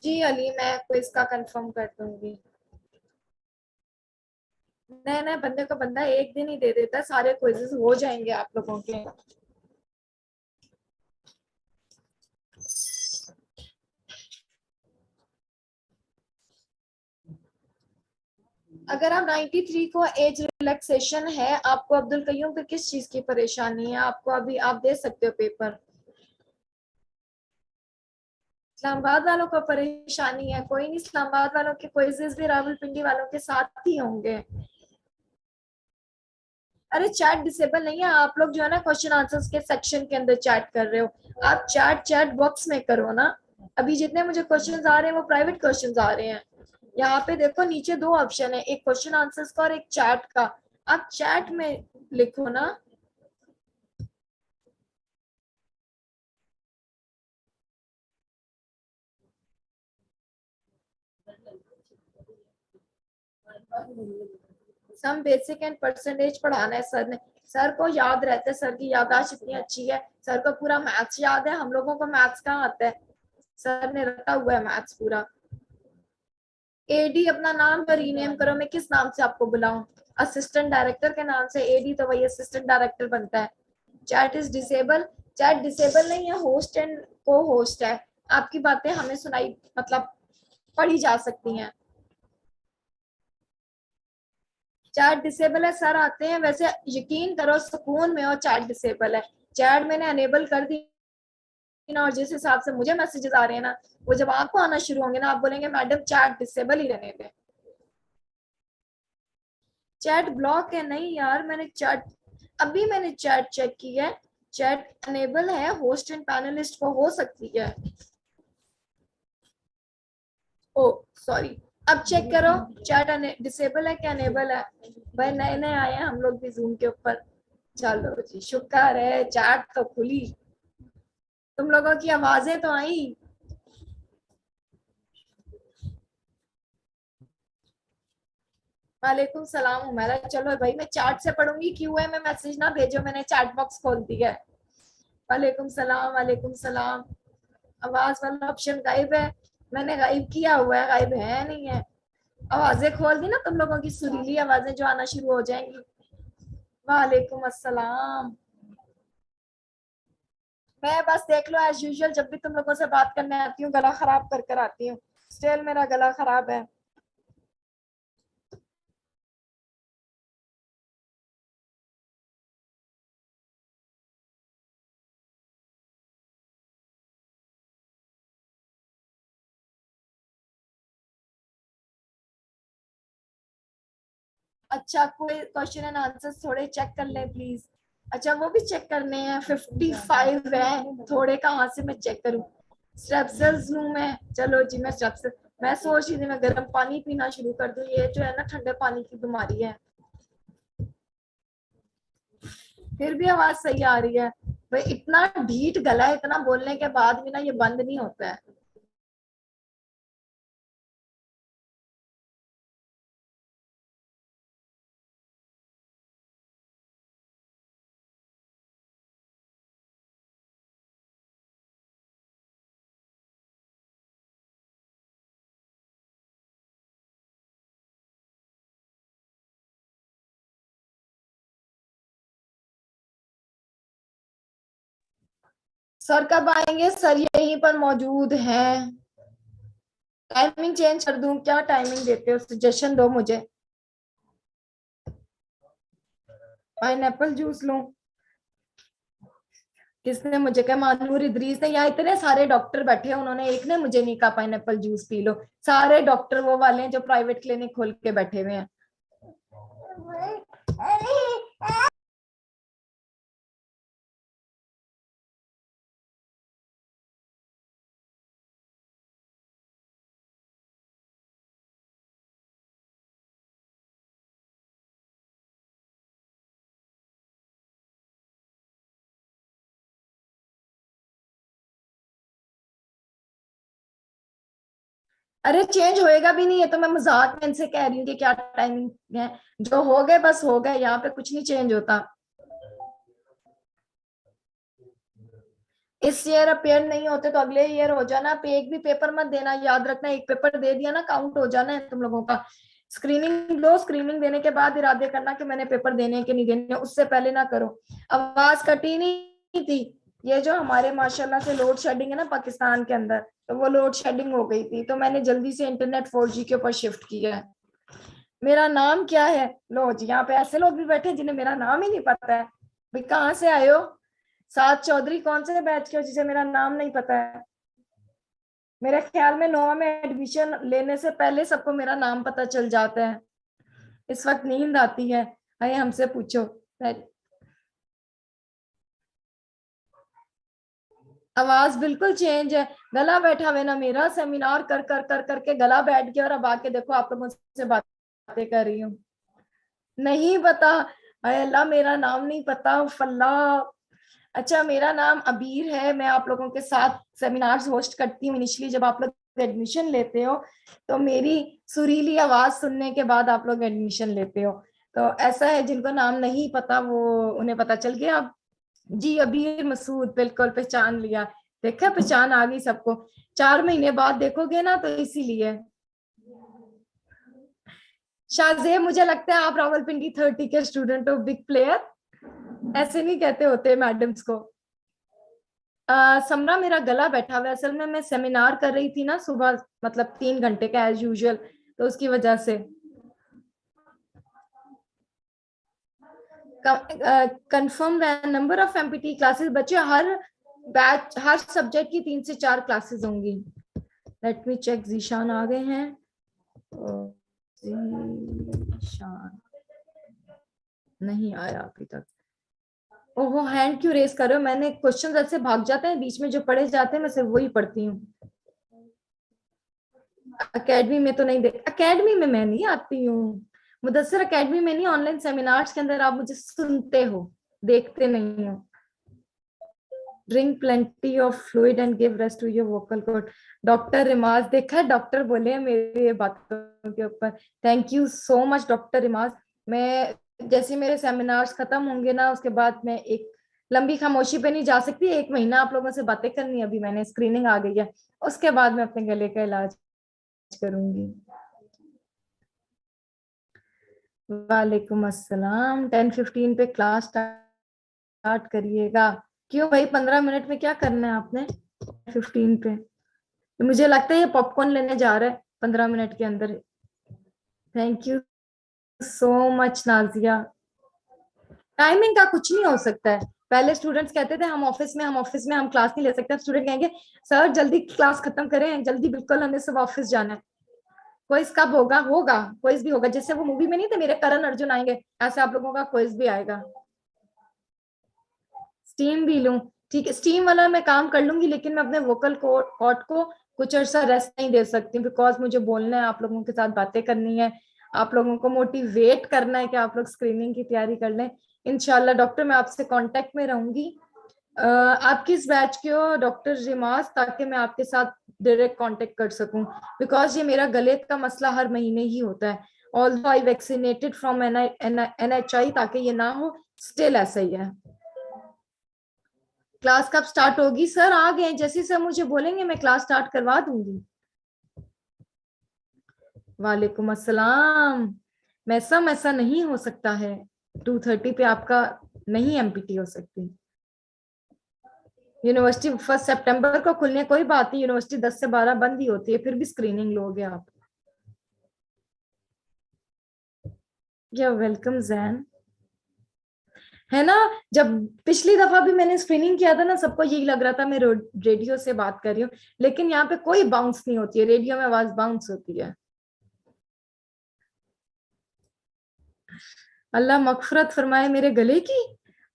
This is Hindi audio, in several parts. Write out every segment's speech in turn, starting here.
जी अली, मैं क्विज का कंफर्म कर दूंगी। नए नए बंदे को बंदा एक दिन ही दे देता है, सारे क्विजेस हो जाएंगे आप लोगों के। अगर आप 93 को एज रिलैक्सेशन है आपको, अब्दुल कयूम पे किस चीज की परेशानी है आपको? अभी आप दे सकते हो पेपर। इस्लामाबाद वालों को परेशानी है? कोई नहीं, इस्लामाबाद वालों के क्विजेस भी रावलपिंडी वालों के साथ ही होंगे। अरे चैट डिसेबल नहीं है, आप लोग जो है ना क्वेश्चन आंसर्स के सेक्शन के अंदर चैट कर रहे हो। आप चैट चैट बॉक्स में करो ना। अभी जितने मुझे क्वेश्चंस आ रहे हैं वो प्राइवेट क्वेश्चंस आ रहे हैं। यहाँ पे देखो नीचे दो ऑप्शन है, एक क्वेश्चन आंसर्स का और एक चैट का। आप चैट में लिखो ना। सम बेसिक एंड परसेंटेज पढ़ाना है सर ने। सर को याद रहता है, सर की याददाश्त इतनी अच्छी है, सर को पूरा मैथ्स याद है। हम लोगों को मैथ्स कहाँ आता है? सर ने रटा हुआ है मैथ्स पूरा। एडी अपना नाम पर रीनेम करो। मैं किस नाम से आपको बुलाऊं? असिस्टेंट डायरेक्टर के नाम से एडी, तो वही असिस्टेंट डायरेक्टर बनता है। Chat is disable? Chat disable नहीं है, होस्ट एंड को होस्ट है। आपकी बातें हमें सुनाई, मतलब पढ़ी जा सकती हैं। चैट डिसेबल है सर आते हैं, वैसे यकीन करो सुकून में हो, चैट डिसेबल है। चैट मैंने अनेबल कर दी ना, और जिस हिसाब से मुझे मैसेजेस आ रहे हैं ना, वो जब आपको आना शुरू होंगे ना, आप बोलेंगे मैडम चैट डिसेबल ही रहने दें। चैट ब्लॉक है? नहीं यार, मैंने चैट, अभी मैंने चैट चेक की है। चैट अनेबल है, होस्ट एंड पैनलिस्ट को हो सकती है। ओ सॉरी, अब चेक करो। चैट डिसेबल है क्या अनेबल है? भाई नए नए आए हैं हम लोग भी जूम के ऊपर। चलो जी, शुक्र है चैट तो खुली, तुम लोगों की आवाजें तो आई। वालेकुम सलाम उमेरा। चलो भाई, मैं चैट से पढ़ूंगी, क्यूए में मैसेज ना भेजो, मैंने चैट बॉक्स खोल दिया है। वालेकुम सलाम, वालेकुम सलाम। आवाज वाला ऑप्शन गायब है। मैंने गायब किया हुआ है, गायब है नहीं है। आवाजें खोल दी ना तुम लोगों की, सुरीली आवाजें जो आना शुरू हो जाएंगी। वालेकुम अस्सलाम। मैं बस देख लो एज यूजुअल, जब भी तुम लोगों से बात करने आती हूँ गला खराब कर कर आती हूँ। स्टिल मेरा गला खराब है। अच्छा, कोई क्वेश्चन एंड आंसर थोड़े चेक कर ले प्लीज। अच्छा वो भी चेक करने हैं? 55 है, थोड़े कहाँ से मैं चेक करूँ? स्ट्रेप्सिल्स लूं मैं? चलो जी मैं स्ट्रेप्सिल, मैं सोच रही थी मैं गर्म पानी पीना शुरू कर दूं, ये जो है ना ठंडे पानी की बीमारी है। फिर भी आवाज सही आ रही है। भाई इतना ढीठ गला है, इतना बोलने के बाद भी ना ये बंद नहीं होता है। सर कब आएंगे? सर यहीं पर मौजूद हैं। टाइमिंग चेंज कर दूं क्या? टाइमिंग देते हो, सजेशन दो मुझे। पाइनएप्पल जूस लूं? किसने मुझे कहा? मानूर इदरीस ने? यहाँ इतने सारे डॉक्टर बैठे हैं, उन्होंने एक ने मुझे नहीं कहा पाइनएप्पल जूस पी लो। सारे डॉक्टर वो वाले हैं जो प्राइवेट क्लिनिक खोल के बैठे हुए हैं। अरे चेंज होएगा भी नहीं है, तो मैं मजाक में इनसे कह रही हूँ कि क्या टाइमिंग है। जो हो गए बस हो गए, यहाँ पे कुछ नहीं चेंज होता। इस ईयर अपेयर नहीं होते तो अगले ईयर हो जाना। आप एक भी पेपर मत देना, याद रखना, एक पेपर दे दिया ना काउंट हो जाना है तुम लोगों का। स्क्रीनिंग लो, स्क्रीनिंग देने के बाद इरादे करना कि मैंने पेपर देने कि नहीं देने, उससे पहले ना करो। आवाज कटी नहीं थी, ये जो हमारे माशाल्लाह से लोड शेडिंग है ना पाकिस्तान के अंदर, तो वो लोड शेडिंग हो गई थी, तो मैंने जल्दी से इंटरनेट 4G के ऊपर शिफ्ट किया है। मेरा नाम क्या है? लो जी, यहाँ पे ऐसे लोग भी बैठे जिन्हें मेरा नाम ही नहीं पता है। भाई कहाँ से आए हो? साद चौधरी कौन से बैच के हो जिसे मेरा नाम नहीं पता है? मेरे ख्याल में नोवा में एडमिशन लेने से पहले सबको मेरा नाम पता चल जाता है। इस वक्त नींद आती है, आइए हमसे पूछो। आवाज बिल्कुल चेंज है, गला बैठा हुआ ना मेरा, सेमिनार कर कर कर करके गला बैठ गया, और अब आके देखो आप लोगों से बातें कर रही हूँ। नहीं पता? हाय अल्लाह, मेरा नाम नहीं पता, फल्ला। अच्छा, मेरा नाम अबीर है, मैं आप लोगों के साथ सेमिनार्स होस्ट करती हूँ इनिशियली जब आप लोग एडमिशन लेते हो, तो मेरी सुरीली आवाज सुनने के बाद आप लोग एडमिशन लेते हो। तो ऐसा है, जिनको नाम नहीं पता वो, उन्हें पता चल गया अब। जी अबीर मसूद, बिल्कुल पहचान लिया। देखा, पहचान आ गई सबको। 4 महीने बाद देखोगे ना, तो इसीलिए। शाहजेब, मुझे लगता है आप रावलपिंडी 30 के स्टूडेंट हो, बिग प्लेयर। ऐसे नहीं कहते होते मैडम्स को। समरा, मेरा गला बैठा हुआ है, असल में मैं सेमिनार कर रही थी ना सुबह, मतलब 3 घंटे का एज यूजुअल, तो उसकी वजह से। Confirm number of empty classes, बच्चे हर बैच हर सब्जेक्ट की 3 से 4 क्लासेस होंगी। लेट मी चेक, जीशान आ गए हैं। जीशान नहीं आया अभी तक। ओहो, हैंड क्यों रेस कर रहे हो? मैंने क्वेश्चन ऐसे भाग जाते हैं बीच में, जो पढ़े जाते हैं मैं सिर्फ वही पढ़ती हूँ। एकेडमी में तो नहीं देख, एकेडमी में मैं नहीं आती हूँ मुदस्सिर, एकेडमी में नहीं, ऑनलाइन सेमिनार्स के अंदर आप मुझे सुनते हो, देखते नहीं हो। Drink plenty of fluid and give rest to your vocal cord. Doctor Rimaz, देखा है डॉक्टर बोले हैं मेरे बातों के ऊपर। Thank you so much doctor Rimaz. मैं जैसे मेरे सेमिनार्स खत्म होंगे ना, उसके बाद मैं एक लंबी खामोशी पे नहीं जा सकती, 1 महीना आप लोगों से बातें करनी है। अभी मैंने स्क्रीनिंग आ गई है, उसके बाद मैं अपने गले का इलाज करूंगी। वालेकुम अस्सलाम। 10:15 पे क्लास स्टार्ट करिएगा। क्यों भाई, 15 मिनट में क्या करना है आपने 15 पे? तो मुझे लगता है ये पॉपकॉर्न लेने जा रहा है 15 मिनट के अंदर। Thank you so much Nazia. Timing का कुछ नहीं हो सकता है। पहले स्टूडेंट्स कहते थे हम ऑफिस में हम क्लास नहीं ले सकते, स्टूडेंट कहेंगे सर जल्दी क्लास खत्म करें, जल्दी, बिल्कुल हमें सब ऑफिस जाना है। क्विज कब होगा? होगा, क्विज भी होगा, जैसे वो मूवी में नहीं थे मेरे करण अर्जुन आएंगे, ऐसे आप लोगों का क्विज भी आएगा। स्टीम भी लूं? ठीक है, स्टीम वाला मैं काम कर लूंगी, लेकिन मैं अपने वोकल कॉर्ड को कुछ अर्सा रेस्ट नहीं दे सकती, बिकॉज मुझे बोलना है, आप लोगों के साथ बातें करनी है, आप लोगों को मोटिवेट करना है कि आप लोग स्क्रीनिंग की तैयारी कर लें। इंशाल्लाह डॉक्टर, मैं आपसे कांटेक्ट में रहूंगी। आप किस बैच के हो डॉक्टर रिमाज, ताकि मैं आपके साथ डायरेक्ट कांटेक्ट कर सकूं, बिकॉज ये मेरा गले का मसला हर महीने ही होता है। Although I vaccinated from NHI, ताकि ये ना हो, स्टिल ऐसा ही है। क्लास कब स्टार्ट होगी? सर आ गए, जैसे सर मुझे बोलेंगे मैं क्लास स्टार्ट करवा दूंगी। वालेकुम अस्सलाम। मैसम, ऐसा नहीं हो सकता है, 2:30 पे आपका नहीं एमपीटी हो सकती। यूनिवर्सिटी 1 सितंबर को खुलने, कोई बात नहीं, यूनिवर्सिटी 10 से 12 बंद ही होती है, फिर भी स्क्रीनिंग लोगे आप। या वेलकम जैन, है ना। जब पिछली दफा भी मैंने स्क्रीनिंग किया था ना, सबको यही लग रहा था मैं रेडियो से बात कर रही हूँ, लेकिन यहाँ पे कोई बाउंस नहीं होती है, रेडियो में आवाज बाउंस होती है। अल्लाह मगफरत फरमाए मेरे गले की।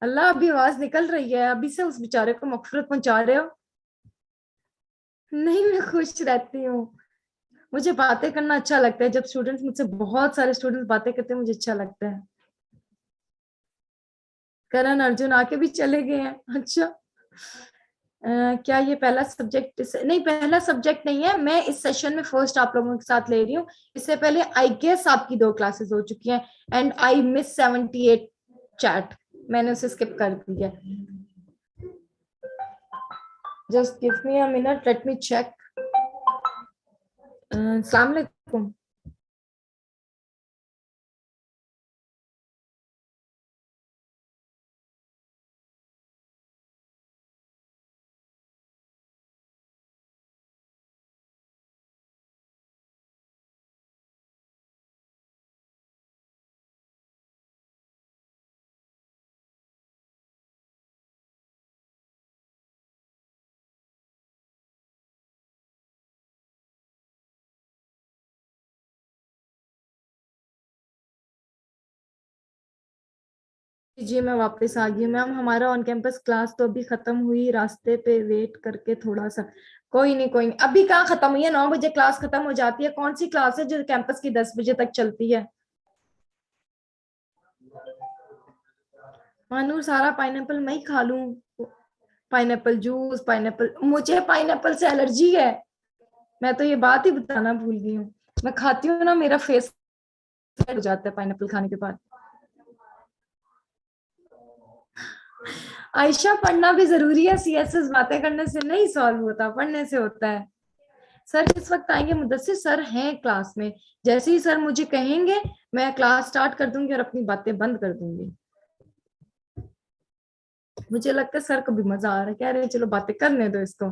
अल्लाह, अभी आवाज निकल रही है, अभी से उस बेचारे को मगफरत पहुंचा रहे हो। नहीं, मैं खुश रहती हूँ, मुझे बातें करना अच्छा लगता है, जब स्टूडेंट्स मुझसे, बहुत सारे स्टूडेंट्स बातें करते हैं, मुझे अच्छा लगता है। करण अर्जुन आके भी चले गए हैं, अच्छा। क्या ये पहला सब्जेक्ट? नहीं, पहला सब्जेक्ट नहीं है, मैं इस सेशन में फर्स्ट आप लोगों के साथ ले रही हूँ। इससे पहले आई गेस आपकी 2 क्लासेस हो चुकी हैं, एंड आई मिस 78 चैट, मैंने उसे स्किप कर दिया। Just give me a minute. Let me check. Assalamu alaikum. जी मैं वापस आ गई मैम। हमारा ऑन कैंपस क्लास तो अभी खत्म हुई, रास्ते पे वेट करके थोड़ा सा। कोई नहीं कोई नहीं, अभी कहाँ खत्म हुई है, 9 बजे क्लास खत्म हो जाती है। कौन सी क्लास है जो कैंपस की 10 बजे तक चलती है? मानूर सारा पाइनएप्पल मैं ही खा लूं? पाइनएप्पल जूस, पाइनएप्पल, मुझे पाइनएप्पल से एलर्जी है। मैं तो ये बात ही बताना भूल गई हूँ। मैं खाती हूँ ना, मेरा फेस हो जाता है पाइनएप्पल खाने के बाद। आयशा पढ़ना भी जरूरी है, सीएसएस बातें करने से नहीं सॉल्व होता, पढ़ने से होता है। सर किस वक्त आएंगे? मुदस्सिर सर हैं क्लास में। जैसे ही सर मुझे कहेंगे मैं क्लास स्टार्ट कर दूंगी और अपनी बातें बंद कर दूंगी। मुझे लगता है सर को भी मजा आ रहा है, कह रहे हैं चलो बातें करने दो इसको।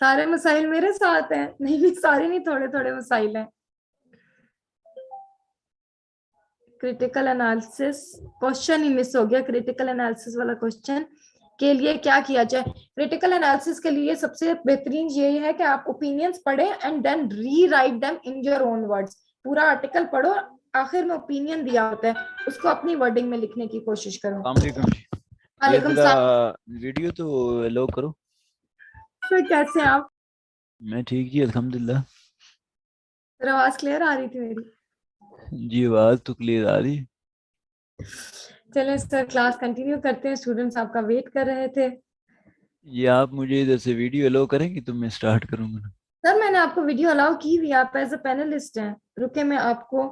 सारे मसाइल मेरे साथ हैं? नहीं नहीं, सारे नहीं, थोड़े थोड़े मसाइल हैं। क्रिटिकल एनालिसिस क्वेश्चन ही मिस हो गया। क्रिटिकल एनालिसिस वाला क्वेश्चन के लिए क्या किया जाए? क्रिटिकल एनालिसिस के लिए सबसे बेहतरीन ये है कि आप ओपिनियंस पढ़े एंड देन री write them in your own words. पूरा आर्टिकल पढ़ो, आखिर में ओपिनियन दिया होता है, उसको अपनी वर्डिंग में लिखने की कोशिश करो। ये वालेकुम जरा सलाम। वीडियो तो लो करो। सर कैसे हैं आप? मैं ठीक जी, अल्हम्दुलिल्लाह। सर आवाज क्लियर आ रही थी मेरी? जी आवाज तो क्लियर आ रही। चले सर क्लास कंटिन्यू करते हैं, स्टूडेंट्स आपका वेट कर रहे थे। ये आप मुझे इधर से वीडियो लो करेंगे तो मैं स्टार्ट करूंगा ना। सर मैंने आपको वीडियो अलाउ की हुई, आप एज अ पैनलिस्ट हैं। रुके मैं आपको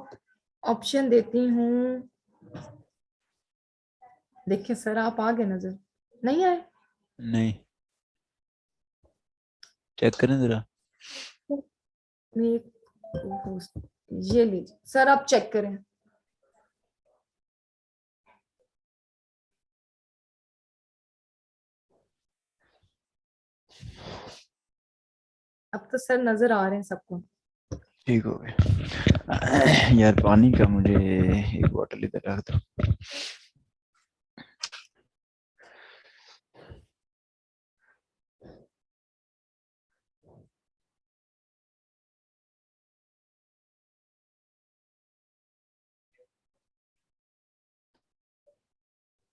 ऑप्शन देती हूँ। देखिए सर आप आगे नजर नहीं आए। नहीं, चेक करें जरा। ये लीजिए सर, आप चेक करें। अब तो सर नजर आ रहे हैं सबको। ठीक हो गया। यार पानी का मुझे एक बोतल इधर रख दो।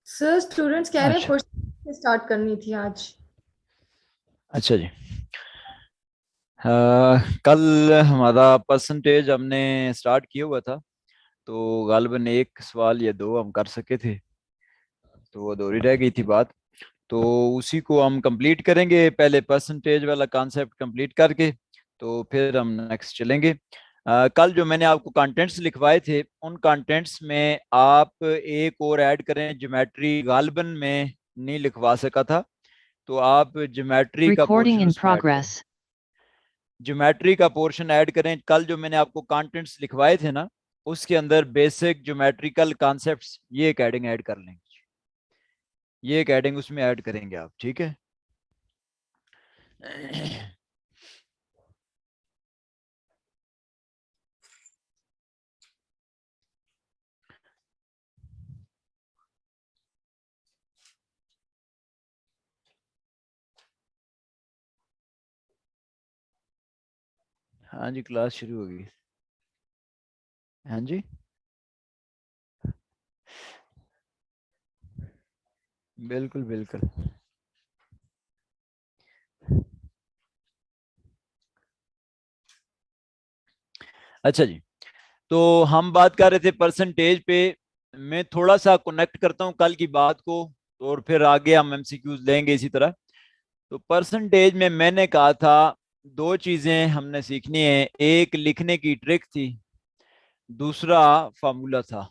सर स्टूडेंट्स कह रहे हैं अच्छा क्वेश्चन स्टार्ट करनी थी आज। अच्छा जी। कल हमारा परसेंटेज हमने स्टार्ट किया हुआ था, तो गालिबन एक सवाल या दो हम कर सके थे, तो वो अधूरी रह गई थी बात। तो उसी को हम कंप्लीट करेंगे, पहले परसेंटेज वाला कॉन्सेप्ट कंप्लीट करके तो फिर हम नेक्स्ट चलेंगे। कल जो मैंने आपको कंटेंट्स लिखवाए थे, उन कंटेंट्स में आप एक और ऐड करें, ज्योमेट्री गालिबन में नहीं लिखवा सका था, तो आप ज्योमेट्री का Recording पोर्शन in उसमें ऐड करें। progress. ज्योमेट्री का पोर्शन ऐड करें। कल जो मैंने आपको कंटेंट्स लिखवाए थे ना, उसके अंदर बेसिक ज्योमेट्रिकल कॉन्सेप्ट्स ये एक हेडिंग ऐड कर लेंगे। ये एक हेडिंग उसमें ऐड करेंगे आप, ठीक है? हाँ जी, क्लास शुरू होगी। हाँ जी, बिल्कुल बिल्कुल। अच्छा जी, तो हम बात कर रहे थे परसेंटेज पे। मैं थोड़ा सा कनेक्ट करता हूँ कल की बात को, और फिर आगे हम एमसीक्यूज लेंगे इसी तरह। तो परसेंटेज में मैंने कहा था दो चीजें हमने सीखनी है, एक लिखने की ट्रिक थी, दूसरा फार्मूला था।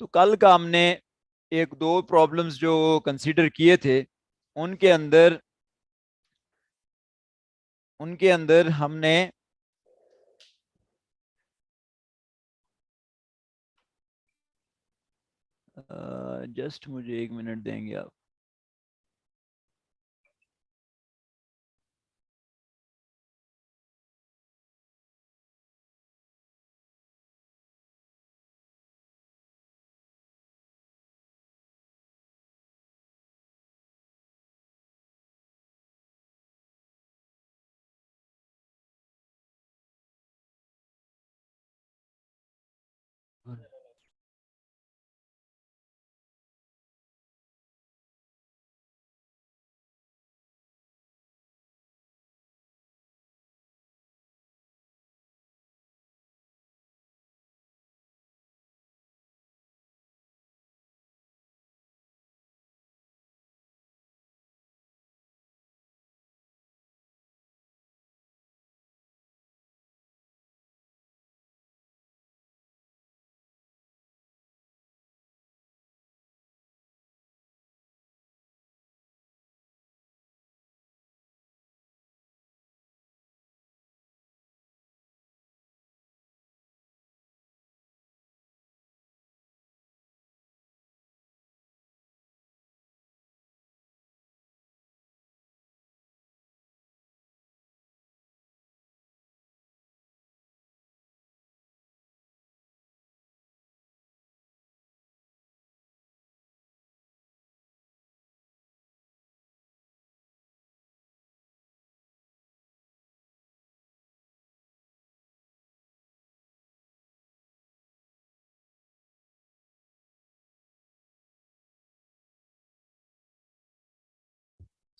तो कल का हमने एक दो प्रॉब्लम्स जो कंसीडर किए थे, उनके अंदर हमने जस्ट मुझे 1 मिनट देंगे आप।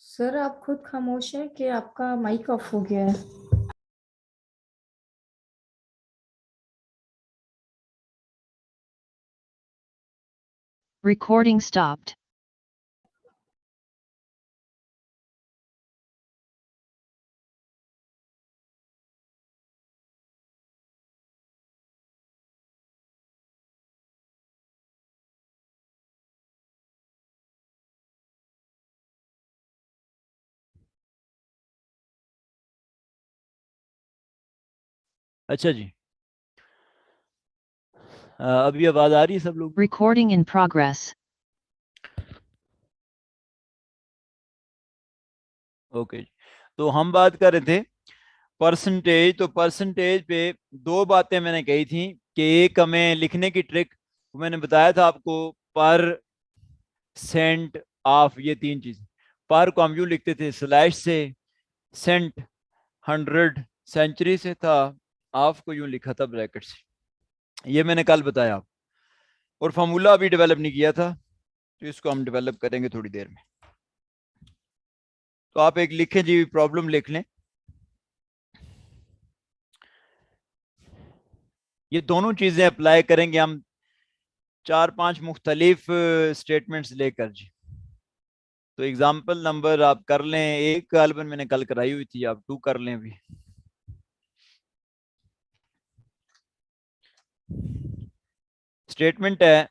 सर आप खुद खामोश हैं कि आपका माइक ऑफ हो गया है? Recording stopped. अच्छा जी, अभी आवाज आ रही है सब लोग? Recording in progress. ओके, तो हम बात कर रहे थे परसेंटेज। तो परसेंटेज पे दो बातें मैंने कही थी कि एक हमें लिखने की ट्रिक, मैंने बताया था आपको, पर, सेंट, ऑफ, ये तीन चीज। पर को हम यूं लिखते थे स्लैश से, सेंट 100 सेंचुरी से था, ऑफ को यूं लिखा था ब्रैकेट से। ये मैंने कल बताया आप, और फॉर्मूला अभी डेवलप नहीं किया था, तो इसको हम डेवलप करेंगे थोड़ी देर में। तो आप एक लिखें जी, प्रॉब्लम लिख लें। ये दोनों चीजें अप्लाई करेंगे हम 4-5 मुख्तलिफ स्टेटमेंट्स लेकर जी। तो एग्जाम्पल नंबर आप कर लें, एक गालबन मैंने कल कराई हुई थी, आप 2 कर लें अभी। स्टेटमेंट है,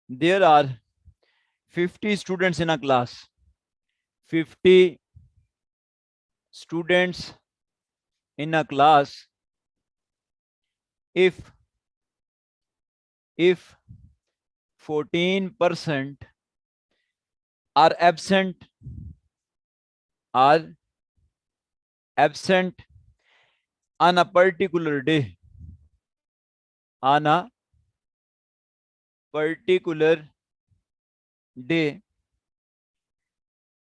there are 50 students in a class. 50 students in a class if 14% are absent on a particular day, on a particular day,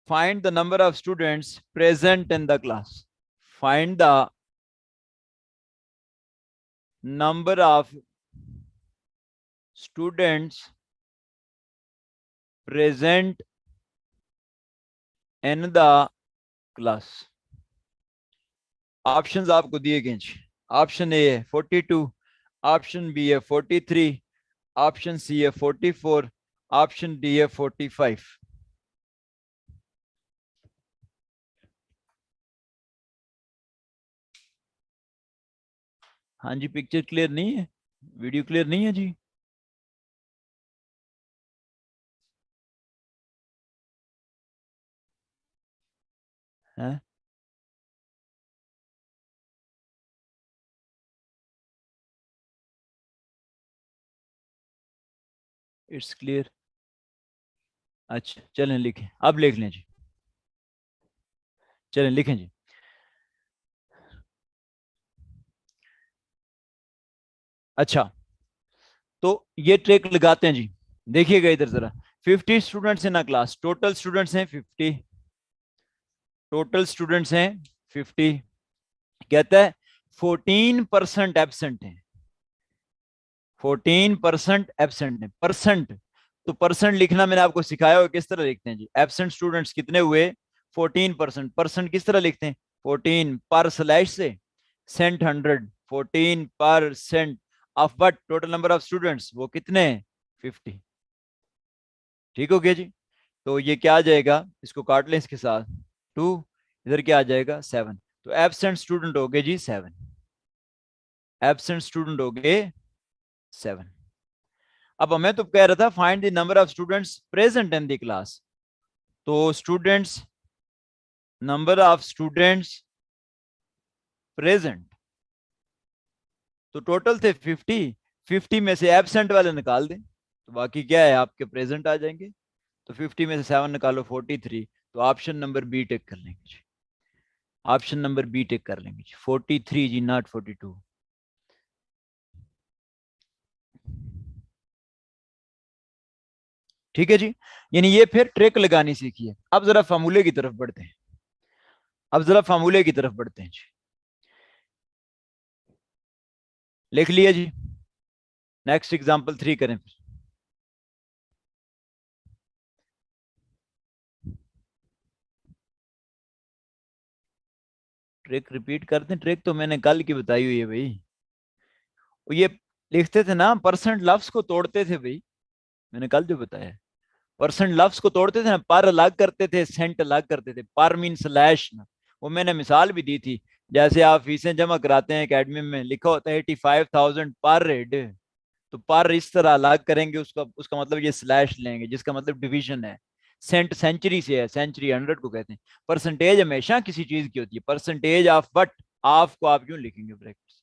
find the number of students present in the class. Find the number of students present in the class. Options आपको दिए गए हैं। ऑप्शन ए है 42, ऑप्शन बी है 43, ऑप्शन सी है 44, ऑप्शन डी है 45। हाँ जी, पिक्चर क्लियर नहीं है, वीडियो क्लियर नहीं है जी। है? It's clear. अच्छा चलें लिखें, अब लिख लें जी, चलें लिखें जी। अच्छा तो ये ट्रिक लगाते हैं जी, देखिएगा इधर जरा। 50 students in a class, total students हैं 50, टोटल स्टूडेंट्स हैं 50। कहता है 14% एबसेंट है, 14% एबसेंट है। परसेंट, तो परसेंट लिखना मैंने आपको सिखाया हो किस तरह लिखते हैं जी। एबसेंट स्टूडेंट्स कितने हुए? 14%। परसेंट किस तरह लिखते हैं? 14 पर स्लैश से cent 100, 14% of what total number of students, वो कितने हैं? 50। ठीक हो गया जी। तो ये क्या आ जाएगा, इसको काट लें इसके साथ, 2, इधर क्या आ जाएगा 7। तो एबसेंट स्टूडेंट हो गए जी 7, एबसेंट स्टूडेंट हो गए 7। अब मैं तो कह रहा था find the number of students present in the class, तो students, number of students present, तो टोटल थे 50, 50 में से एबसेंट वाले निकाल दें तो बाकी क्या है आपके प्रेजेंट आ जाएंगे। तो 50 में से 7 निकालो 43, तो ऑप्शन नंबर बी टिक कर लेंगे जी, ऑप्शन नंबर बी टिक कर लेंगे जी, 43 जी, नॉट 42। ठीक है जी, यानी ये फिर ट्रिक लगानी सीखी है। अब जरा फार्मूले की तरफ बढ़ते हैं, अब जरा फार्मूले की तरफ बढ़ते हैं जी। लिख लिया जी, नेक्स्ट एग्जांपल 3 करें फिर। ट्रिक रिपीट करते हैं, ट्रिक तो मैंने कल की बताई हुई है भाई। ये लिखते थे ना, परसेंट लफ्ज को तोड़ते थे भाई, मैंने कल जो बताया। परसेंट लफ्ज को तोड़ते थे ना, पर अलग करते थे, सेंट अलग करते थे, पर मीन स्लैश ना। वो मैंने मिसाल भी दी थी, जैसे आप फीसें जमा कराते हैं एकेडमी में, लिखा होता है 85,000 पर हेड, तो पर इस तरह अलग करेंगे उसका, उसका मतलब ये स्लैश लेंगे जिसका मतलब डिवीजन है। सेंट सेंचुरी से है, सेंचुरी 100 को कहते हैं। परसेंटेज हमेशा किसी चीज की होती है, परसेंटेज ऑफ वट, ऑफ को आप क्यों लिखेंगे ब्रैकेट्स।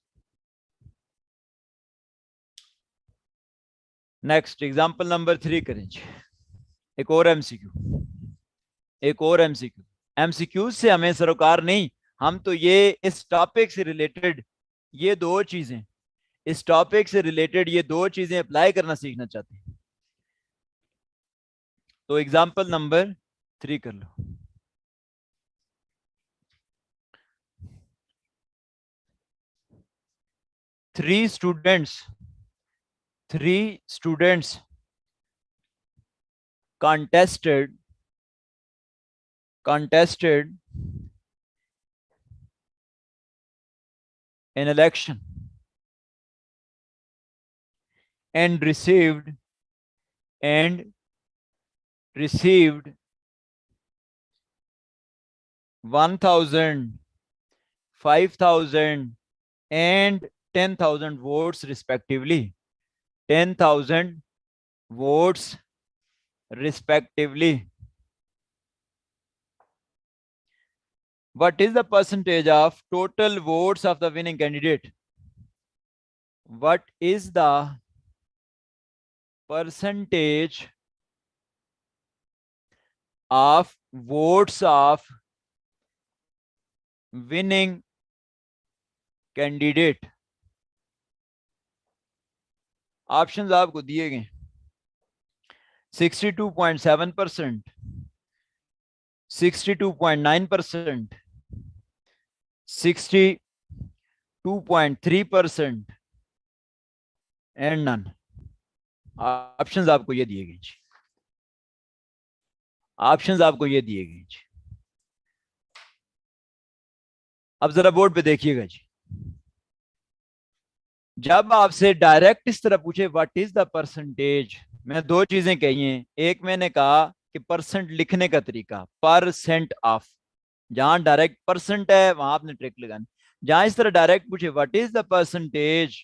नेक्स्ट एग्जांपल नंबर 3 करें जी, एक और एमसीक्यू, एक और एमसीक्यू। एमसीक्यू से हमें सरोकार नहीं, हम तो ये इस टॉपिक से रिलेटेड ये दो चीजें, इस टॉपिक से रिलेटेड ये दो चीजें अप्लाई करना सीखना चाहते हैं। तो एग्जांपल नंबर 3 कर लो। Three students contested an election and received 1,000, 5,000 and 10,000 votes respectively, 10,000 votes respectively. What is the percentage of total votes of the winning candidate? What is the percentage of votes of winning candidate? Options आपको दिए गए 62.7%, 62.9%, 62.3% एंड नन। ऑप्शंस आपको ये दिए गए जी, ऑप्शंस आपको ये दिए गए जी। अब जरा बोर्ड पे देखिएगा जी, जब आपसे डायरेक्ट इस तरह पूछे व्हाट इज द परसेंटेज, मैंने दो चीजें कही हैं। एक मैंने कहा कि परसेंट लिखने का तरीका, परसेंट ऑफ, जहां डायरेक्ट परसेंट है वहां आपने ट्रिक लगानी। जहां इस तरह डायरेक्ट पूछे what is the percentage,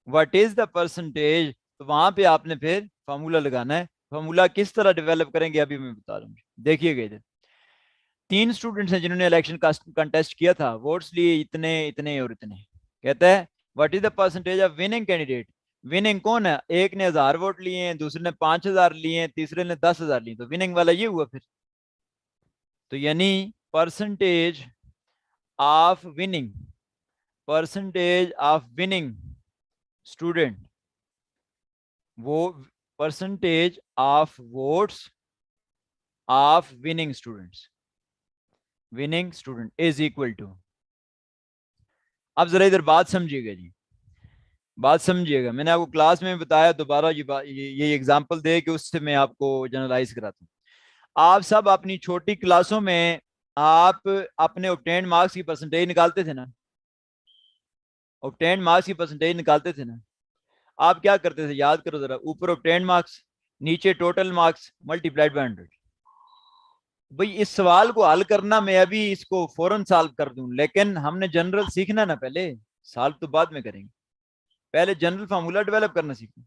what is the percentage, तो वहां पे आपने फिर फॉर्मूला लगाना है। फॉर्मूला किस तरह डेवलप करेंगे अभी मैं बता रहा हूँ, देखिएगा इधर। 3 स्टूडेंट्स हैं जिन्होंने इलेक्शन कंटेस्ट किया था, वोट्स लिए इतने इतने और इतने। कहता है what is the percentage of winning candidate. Winning कौन है? एक ने 1000 वोट लिए हैं, दूसरे ने 5000 लिए हैं, तीसरे ने 10,000 लिए, तो विनिंग वाला ये हुआ फिर। तो यानी percentage of winning, percentage of winning student, वो percentage of votes of winning students, winning student is equal to. अब जरा इधर बात समझिएगा जी, बात समझिएगा। मैंने आपको क्लास में बताया, दोबारा ये एग्जांपल दे कि उससे मैं आपको जनरलाइज कराता हूँ। आप सब अपनी छोटी क्लासों में आप अपने ऑब्टेन्ड मार्क्स की परसेंटेज निकालते थे ना, ऑब्टेन्ड मार्क्स की परसेंटेज निकालते थे ना। आप क्या करते थे, याद करो जरा, ऊपर ऑब्टेन्ड मार्क्स, नीचे टोटल मार्क्स मल्टीप्लाइड बाय 100। भाई इस सवाल को हल करना मैं अभी इसको फौरन सॉल्व कर दूं, लेकिन हमने जनरल सीखना ना पहले, सॉल्व तो बाद में करेंगे, पहले जनरल फार्मूला डेवलप करना सीखना।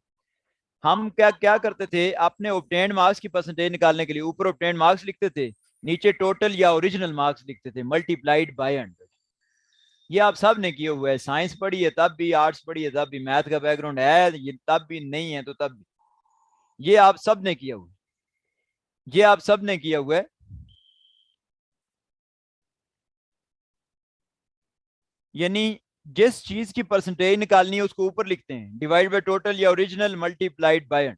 हम क्या क्या करते थे, अपने ऑब्टेन्ड मार्क्स की परसेंटेज निकालने के लिए ऊपर ऑब्टेन्ड मार्क्स लिखते थे, नीचे टोटल या ओरिजिनल मार्क्स लिखते थे, मल्टीप्लाइड बाय 100। ये आप सब ने किया हुआ है, साइंस पढ़ी है तब भी, आर्ट्स पढ़ी है तब भी, मैथ का बैकग्राउंड है ये तब भी, नहीं है तो तब भी, ये आप सब ने किया हुआ है, ये आप सब ने किया हुआ है। यानी जिस चीज की परसेंटेज निकालनी है उसको ऊपर लिखते हैं, डिवाइड बाय टोटल या original multiplied by 100,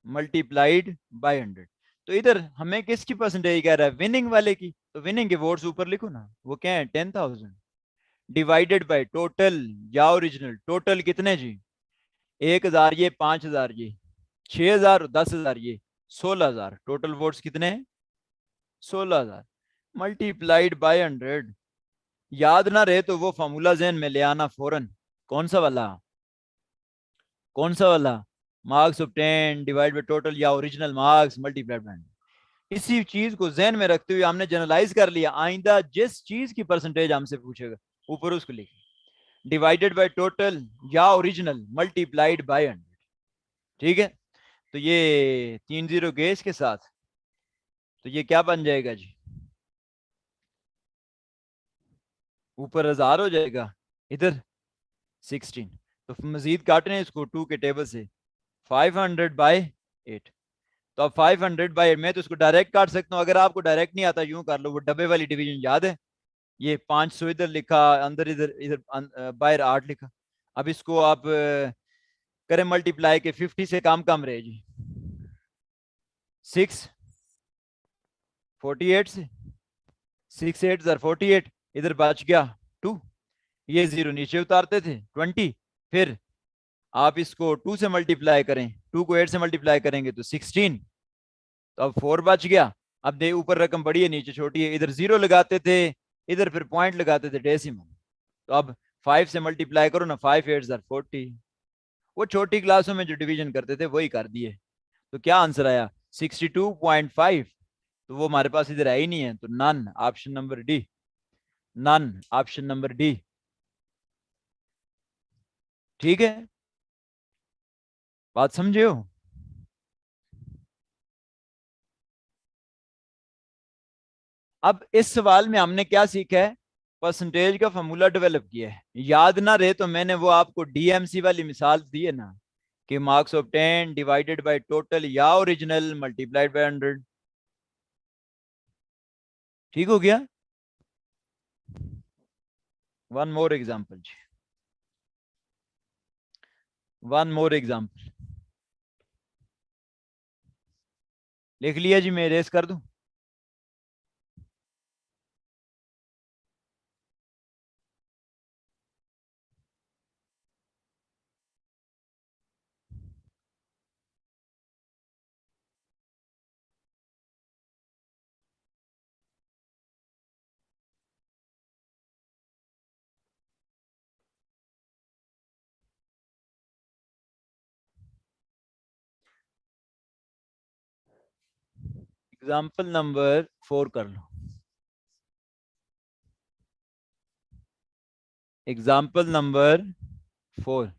multiplied by 100। तो इधर हमें किसकी परसेंटेज कह रहा है? विनिंग वाले की। तो विनिंग के वोट्स ऊपर लिखो ना, वो क्या है? 10,000 डिवाइडेड बाय टोटल या ओरिजिनल। टोटल कितने जी? 1,000 ये, 5,000 ये, 6,000, 10,000 ये, 16,000। टोटल वोट्स कितने हैं? 16,000 मल्टीप्लाइड बाय 100। याद ना रहे तो वो फॉर्मूला जहन में ले आना फौरन। कौन सा वाला? कौन सा वाला? Marks obtain divide by total या ओरिजिनल मार्क्स मल्टीप्लाइड बाय 100। इसी चीज को जहन में रखते हुए हमने जनरलाइज कर लिया, आइंदा जिस चीज की परसेंटेज हमसे पूछेगा ऊपर उसको लिखें, डिवाइडेड बाय टोटल या ओरिजिनल मल्टीप्लाइड बाय 100। ठीक है, तो ये 3 जीरो के इसके साथ, तो ये क्या बन जाएगा जी? ऊपर 1000 हो जाएगा, इधर 16। तो मजीद काटने इसको 2 के टेबल से, 500/8। तो अब 500/8, मैं तो इसको डायरेक्ट काट सकता हूँ, अगर आपको डायरेक्ट नहीं आता यूं कर लो, वो डब्बे वाली डिवीजन याद है, ये 500 इधर लिखा, अंदर इधर इधर बाहर 8 लिखा। अब इसको आप करें मल्टीप्लाई के 50 से कम रहे जी, 6 48 से, 6 8 48, इधर बच गया 2, ये 0 नीचे उतारते थे 20, फिर आप इसको 2 से मल्टीप्लाई करें, 2 को 8 से मल्टीप्लाई करेंगे तो 16, तो अब 4 बच गया। अब दे ऊपर रकम बड़ी है नीचे छोटी है, इधर 0 लगाते थे, इधर फिर पॉइंट लगाते थे डेसिमल। तो अब 5 से मल्टीप्लाई करो ना, 5 8 40। वो छोटी क्लासों में जो डिवीजन करते थे वही कर दिए। तो क्या आंसर आया? 62.5। तो वो हमारे पास इधर है ही नहीं है, तो none, option number D, none, option number D. ठीक है, बात समझे हो? अब इस सवाल में हमने क्या सीखा है? परसेंटेज का फॉर्मूला डेवलप किया है। याद ना रहे तो मैंने वो आपको डीएमसी वाली मिसाल दी है ना, कि marks of 10 divided by total या ओरिजिनल मल्टीप्लाइड बाय 100। ठीक हो गया? वन मोर एग्जांपल जी, वन मोर एग्जांपल। लिख लिया जी, मैं रेस कर दूं? एग्जाम्पल नंबर 4 कर लो, एग्जाम्पल नंबर 4।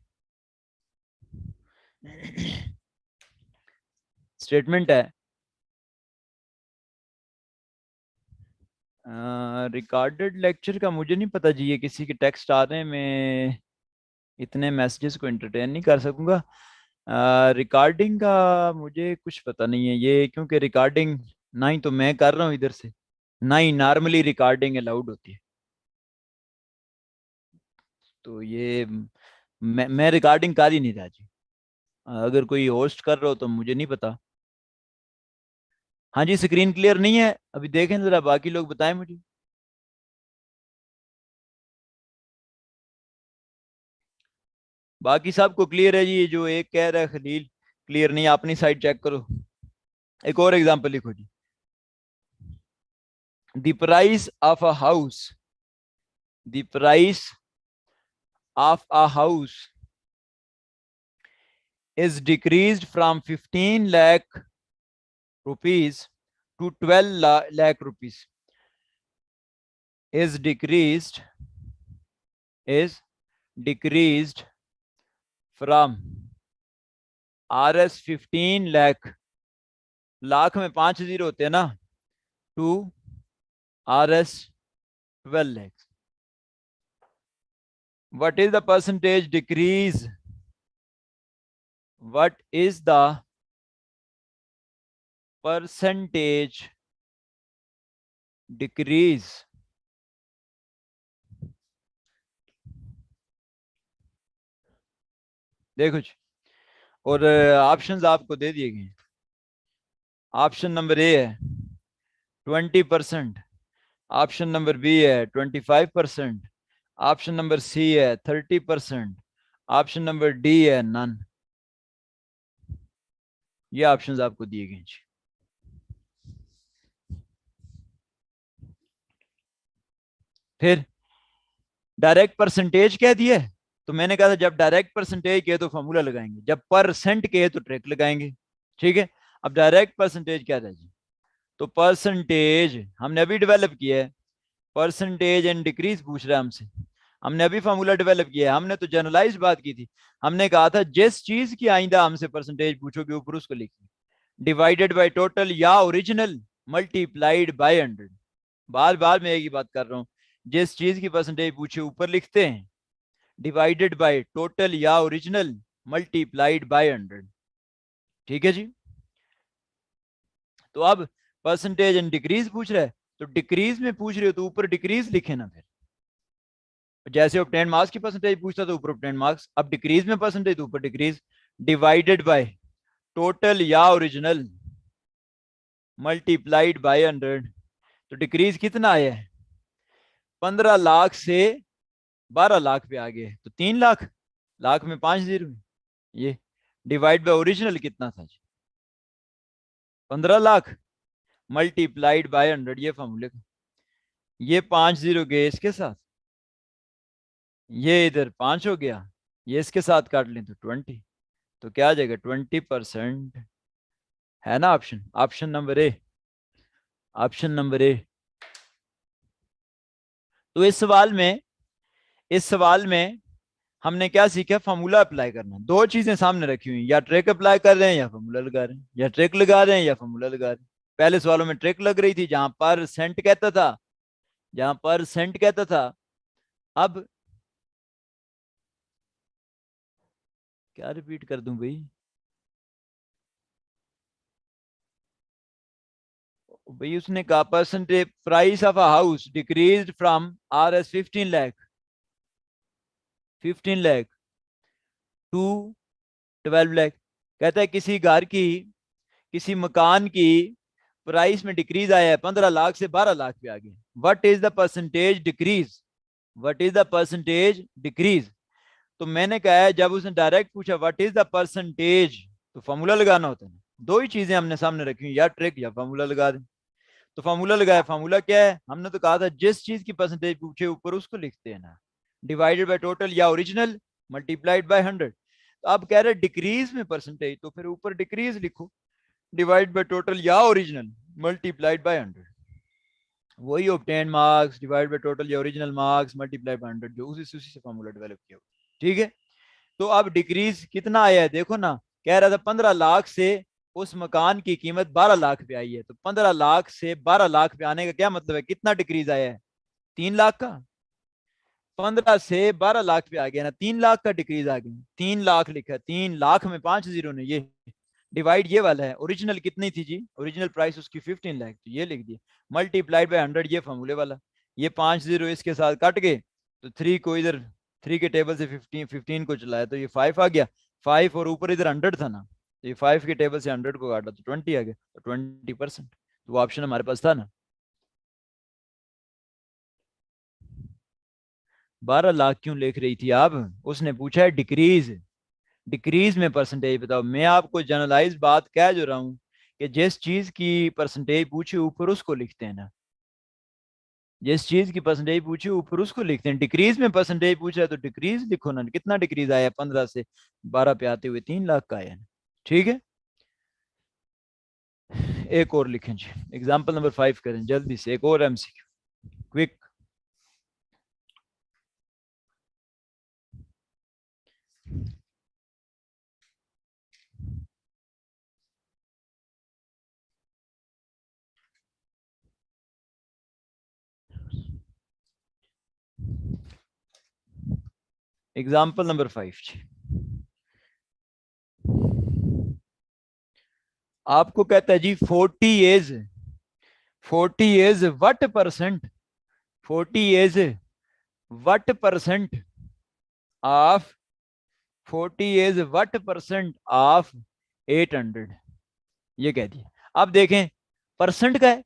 स्टेटमेंट है रिकॉर्डेड लेक्चर का मुझे नहीं पता जी, ये किसी के टेक्स्ट आ रहे हैं, मैं इतने मैसेजेस को एंटरटेन नहीं कर सकूंगा। रिकॉर्डिंग का मुझे कुछ पता नहीं है ये, क्योंकि रिकॉर्डिंग ना ही तो मैं कर रहा हूँ इधर से, ना ही नॉर्मली रिकॉर्डिंग अलाउड होती है। तो ये मैं रिकॉर्डिंग कर ही नहीं रहा जी। अगर कोई होस्ट कर रहा हो तो मुझे नहीं पता। हाँ जी, स्क्रीन क्लियर नहीं है अभी, देखें जरा, बाकी लोग बताएं मुझे। बाकी सबको क्लियर है जी? ये जो एक कह रहा है खलील क्लियर नहीं, अपनी साइड चेक करो। एक और एग्जांपल लिखो जी। The price of a house, the price of a house is decreased from 15 lakh rupees to 12 lakh rupees, is decreased from RS 15 lakh, lakh में 5 जीरो होते हैं ना, to RS 12 lakh. What is the percentage decrease? What is the percentage decrease? देखो जी, और ऑप्शंस आपको दे दिए गए। ऑप्शन नंबर ए है 20%, ऑप्शन नंबर बी है 25%, ऑप्शन नंबर सी है 30%, ऑप्शन नंबर डी है नन। ये ऑप्शंस आपको दिए गए जी। फिर डायरेक्ट परसेंटेज कह दिया, तो मैंने कहा था जब डायरेक्ट परसेंटेज कहे तो फॉर्मूला लगाएंगे, जब परसेंट कहे तो ट्रिक लगाएंगे। ठीक है, अब डायरेक्ट परसेंटेज क्या था जी? तो परसेंटेज हमने अभी डेवलप किया है, परसेंटेज एंड डिक्रीज पूछ रहा है हमसे, हमने अभी फॉर्मूला डेवलप किया है। हमने तो जनरलाइज बात की थी, हमने कहा था जिस चीज की आइंदा हमसे परसेंटेज पूछोगे ऊपर उसको लिखिए, डिवाइडेड बाय टोटल या ओरिजिनल मल्टीप्लाइड बाय 100। बार बार मैं एक ही बात कर रहा हूं, जिस चीज की परसेंटेज पूछे ऊपर लिखते हैं, डिवाइडेड बाय टोटल या ओरिजिनल मल्टीप्लाइड बाय 100। ठीक है जी। तो अब परसेंटेज एंड डिक्रीज पूछ रहा है, तो डिक्रीज में पूछ रहे हो तो ऊपर डिक्रीज लिखे ना। फिर जैसे ऑब्टेन मार्क्स की परसेंटेज पूछता तो ऊपर ऑब्टेन मार्क्स, अब डिक्रीज में परसेंटेज तो ऊपर डिक्रीज, डिवाइडेड बाय टोटल या ओरिजिनल मल्टीप्लाइड बाय 100। तो डिक्रीज कितना आया है? 15 लाख से 12 लाख पे आ गए, तो 3 लाख, लाख में 5 जीरो। ये डिवाइड बाय ओरिजिनल कितना था जी? 15 लाख मल्टीप्लाइड बाय 100, ये फॉर्मूले का। ये 5 जीरो गए इसके साथ, ये इधर 5 हो गया, ये इसके साथ काट लें तो 20, तो क्या आ जाएगा? 20%। है ना option? Option number A, option number A. तो इस सवाल में हमने क्या सीखा? फॉर्मूला अप्लाई करना। दो चीजें सामने रखी हुई, या ट्रिक अप्लाई कर रहे हैं या फॉर्मूला लगा रहे हैं, या ट्रिक लगा रहे हैं या फॉर्मूला लगा रहे हैं। पहले सवालों में ट्रिक लग रही थी, जहां पर सेंट कहता था, जहां पर सेंट कहता था। अब क्या रिपीट कर दूं भाई? भाई उसने कहा percentage price of a house decreases from RS 15 lakh, 15 lakh to 12 lakh. कहता है किसी घर की, किसी मकान की प्राइस में डिक्रीज आया है, 15 लाख से 12 लाख पे आ गया। What is the percentage decrease? What is the percentage decrease? तो मैंने कहा है जब उसने डायरेक्ट पूछा व्हाट इज द परसेंटेज, तो फॉर्मूला लगाना होता है। दो ही चीजें हमने सामने रखी हुई, या ट्रिक या फॉर्मूला लगा दें। तो फॉर्मूला लगाया। फॉर्मूला क्या है? हमने तो कहा था जिस चीज की परसेंटेज पूछे ऊपर उसको लिखते हैं ना, डिवाइडेड बाय टोटल या ओरिजिनल मल्टीप्लाइड बाय 100। तो अब कह रहे डिक्रीज में परसेंटेज, तो फिर ऊपर डिक्रीज लिखो, डिवाइड बाय टोटल या ओरिजिनल मल्टीप्लाइड बाय 100। वही obtain marks divide by total या ओरिजिनल मार्क्स मल्टीप्लाई बाय 100, जो उसी से फॉर्मूला डेवलप किया। ठीक है, तो अब डिक्रीज कितना आया है देखो ना, कह रहा था 15 लाख से उस मकान की कीमत 12 लाख पे आई है, तो 15 लाख से 12 लाख पे आने का क्या मतलब है, कितना डिक्रीज आया है, 3 लाख का। 15 से 12 लाख पे आ गया ना, 3 लाख का डिक्रीज आ गया। 3 लाख लिखा है, 3 लाख में 5 जीरो ने, ये डिवाइड ये वाला है। ओरिजिनल कितनी थी जी, ओरिजिनल प्राइस उसकी 15 लाख, तो ये लिख दिया मल्टीप्लाइड बाय 100, ये फॉर्मूले वाला। ये 5 जीरो इसके साथ कट गए, तो 3 को इधर 3 के टेबल से 15 को चलाया तो ये 5 आ गया। 5 और ऊपर इधर 100 था ना, तो ये 5 के टेबल से 100 को काटा तो 20 आ गया, तो 20%। तो वो ऑप्शन हमारे पास था ना। 12 लाख क्यों लिख रही थी आप, उसने पूछा है डिक्रीज, डिक्रीज में परसेंटेज बताओ। मैं आपको जनरलाइज बात कह जो रहा हूं कि जिस चीज की परसेंटेज पूछे ऊपर उसको लिखते हैं ना, जिस चीज की परसेंटेज पूछे ऊपर उसको लिखते हैं। डिक्रीज में परसेंटेज पूछा है तो डिक्रीज लिखो ना, कितना डिक्रीज आया, 15 से 12 पे आते हुए 3 लाख का आया। ठीक है, एक और लिखें जी, एग्जाम्पल नंबर 5 करें जल्दी से, एक और एमसीक्यू क्विक। एग्जाम्पल नंबर 5 जी, आपको कहता है जी 40 is what percent, 40 is what percent of 40 is what percent of 800, ये कह दिया। अब देखें परसेंट का है,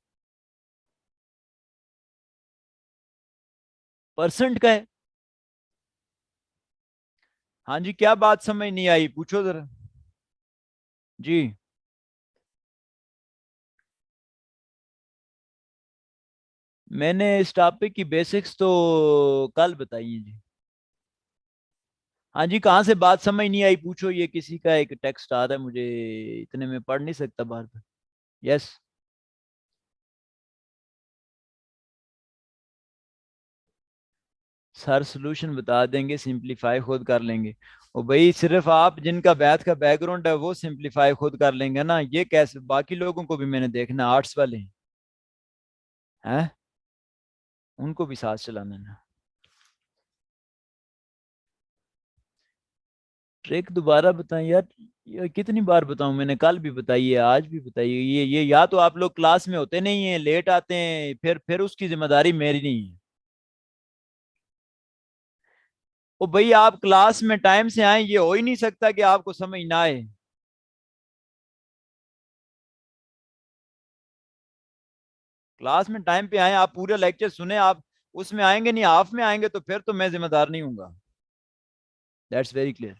परसेंट का है। हाँ जी, क्या बात समझ नहीं आई, पूछो जरा जी। मैंने इस टॉपिक की बेसिक्स तो कल बताई है जी। हाँ जी, कहाँ से बात समझ नहीं आई पूछो, ये किसी का एक टेक्स्ट आ रहा है मुझे, इतने में पढ़ नहीं सकता बार बार। यस, सर सोल्यूशन बता देंगे, सिंपलीफाई खुद कर लेंगे। और भाई सिर्फ आप जिनका बैथ का बैकग्राउंड है वो सिंपलीफाई खुद कर लेंगे ना, ये कैसे, बाकी लोगों को भी मैंने देखना, आर्ट्स वाले हैं, उनको भी साथ चलाना ना। ट्रिक दोबारा बताएं यार, ये कितनी बार बताऊं, मैंने कल भी बताई है, आज भी बताई है। ये या तो आप लोग क्लास में होते नहीं है, लेट आते हैं, फिर उसकी जिम्मेदारी मेरी नहीं है। ओ भाई आप क्लास में टाइम से आए, ये हो ही नहीं सकता कि आपको समझ ना आए। क्लास में टाइम पे आए, आप पूरे लेक्चर सुने, आप उसमें आएंगे नहीं, हाफ में आएंगे, तो फिर तो मैं जिम्मेदार नहीं हूँ। That's very clear.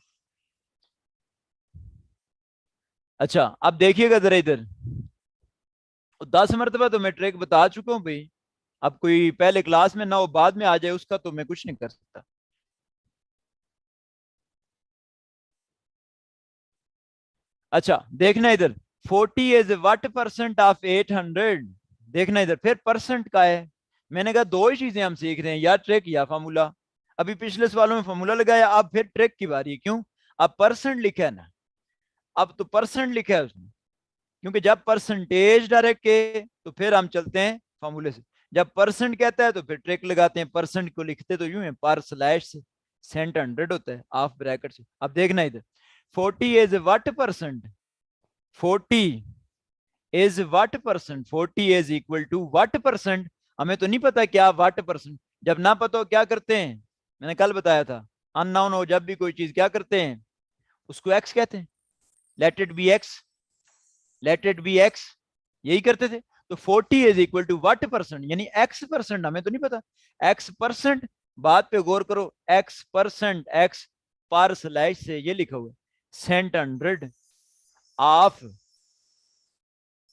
अच्छा अब देखिएगा जरा इधर, 10 मरतबा तो मैं ट्रिक बता चुका हूँ भाई। अब कोई पहले क्लास में ना हो बाद में आ जाए, उसका तो मैं कुछ नहीं कर सकता। अच्छा देखना इधर, 40 इज व्हाट परसेंट ऑफ 800, देखना इधर फिर परसेंट का है। मैंने कहा दो ही चीजें हम सीख रहे हैं, या ट्रिक या फार्मूला। अभी पिछले सवालों में फार्मूला लगाया, अब फिर ट्रिक की बारी है। क्यों, अब परसेंट लिखा है ना, अब तो परसेंट लिखा है उसने, क्योंकि जब परसेंटेज डायरेक्ट के तो फिर हम चलते हैं फॉर्मूले से, जब परसेंट कहता है तो फिर ट्रिक लगाते हैं। परसेंट को लिखते तो यूं है, पर स्लैश से, सेंट 100 होता है, ऑफ ब्रैकेट से। अब देखना इधर, 40 is what percent, 40 is what percent, 40 is equal to what percent. हमें तो नहीं पता क्या व्हाट परसेंट, जब ना पता हो क्या करते हैं, मैंने कल बताया था, अननोन हो जब भी कोई चीज क्या करते हैं, उसको एक्स कहते हैं, let it be x, let it be x, यही करते थे। तो 40 is equal to what percent, यानी एक्स परसेंट, हमें तो नहीं पता एक्स परसेंट। बात पे गौर करो, x percent, x per slash से ये लिखा हुआ है cent 100 of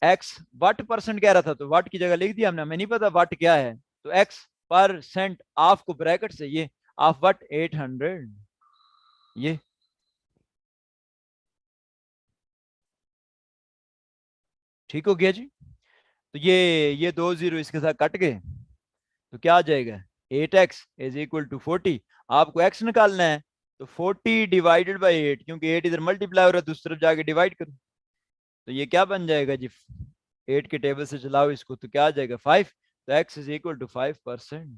x. What percent कह रहा था तो व्हाट की जगह लिख दिया हमने, हमें नहीं पता व्हाट क्या है, तो एक्स परसेंट ऑफ को ब्रैकेट से ये ऑफ व्हाट 800, ये ठीक हो गया जी। तो ये 2 जीरो इसके साथ कट गए, तो क्या आ जाएगा, 8x इज इक्वल टू 40। आपको x निकालना है, तो 40 डिवाइडेड बाई 8, क्योंकि 8 इधर मल्टीप्लाई हो रहा है, दूसरी तरफ जाके डिवाइड करो, तो ये क्या बन जाएगा जी, 8 के टेबल से चलाओ इसको तो क्या आ जाएगा 5, तो x इज इक्वल टू 5%।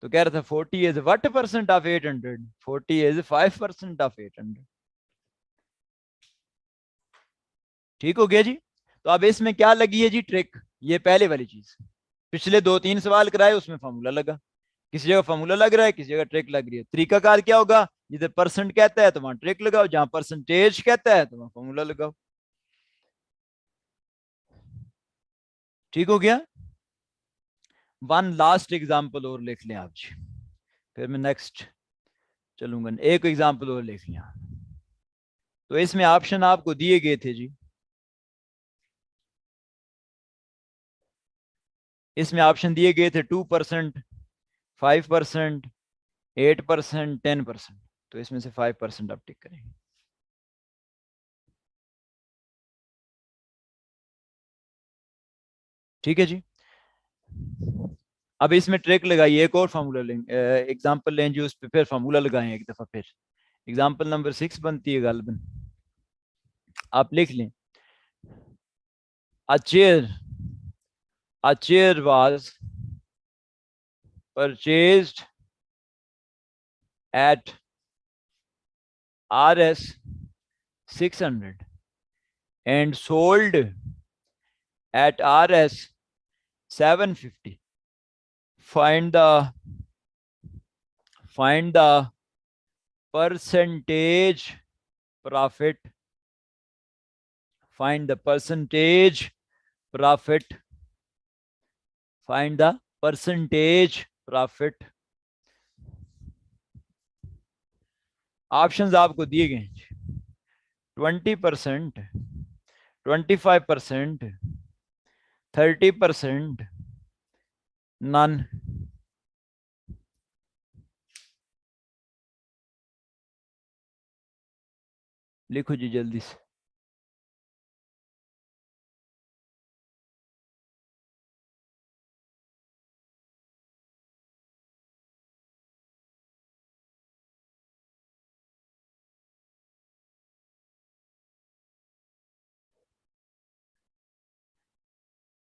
तो कह रहा था 40 is what percent of 800, 40 is 5% of 800। ठीक हो गया जी। तो अब इसमें क्या लगी है जी ट्रिक, ये पहले वाली चीज, पिछले 2-3 सवाल कराए उसमें फॉर्मूला लगा, किसी जगह फॉर्मूला लग रहा है, किसी जगह ट्रिक लग रही है। तरीकाकार क्या होगा, जिधर परसेंट कहता है तो वहां ट्रिक लगाओ, जहां परसेंटेज कहता है तो वहां फॉर्मूला लगाओ। ठीक हो गया। वन लास्ट एग्जाम्पल और लिख लें आप जी, फिर मैं नेक्स्ट चलूंगा। एक एग्जाम्पल और लिख लिया। तो इसमें ऑप्शन आपको दिए गए थे जी, इसमें ऑप्शन दिए गए थे 2%, 5%, 8%, 10%। तो इसमें से 5% आप टिक करेंगे। ठीक है जी। अब इसमें ट्रिक लगाइए, एक और फार्मूला लेंगे, एग्जांपल लें जी, उस पर फिर फार्मूला लगाएं एक दफा फिर। एग्जांपल नंबर 6 बनती है गालबन, आप लिख लें। A chair was purchased at Rs 600 and sold at Rs 750. Find the percentage profit. Find the percentage profit. Find the percentage profit. Options आपको दिए गए हैं 20%, 25%, 30%, नन। लिखो जी जल्दी से।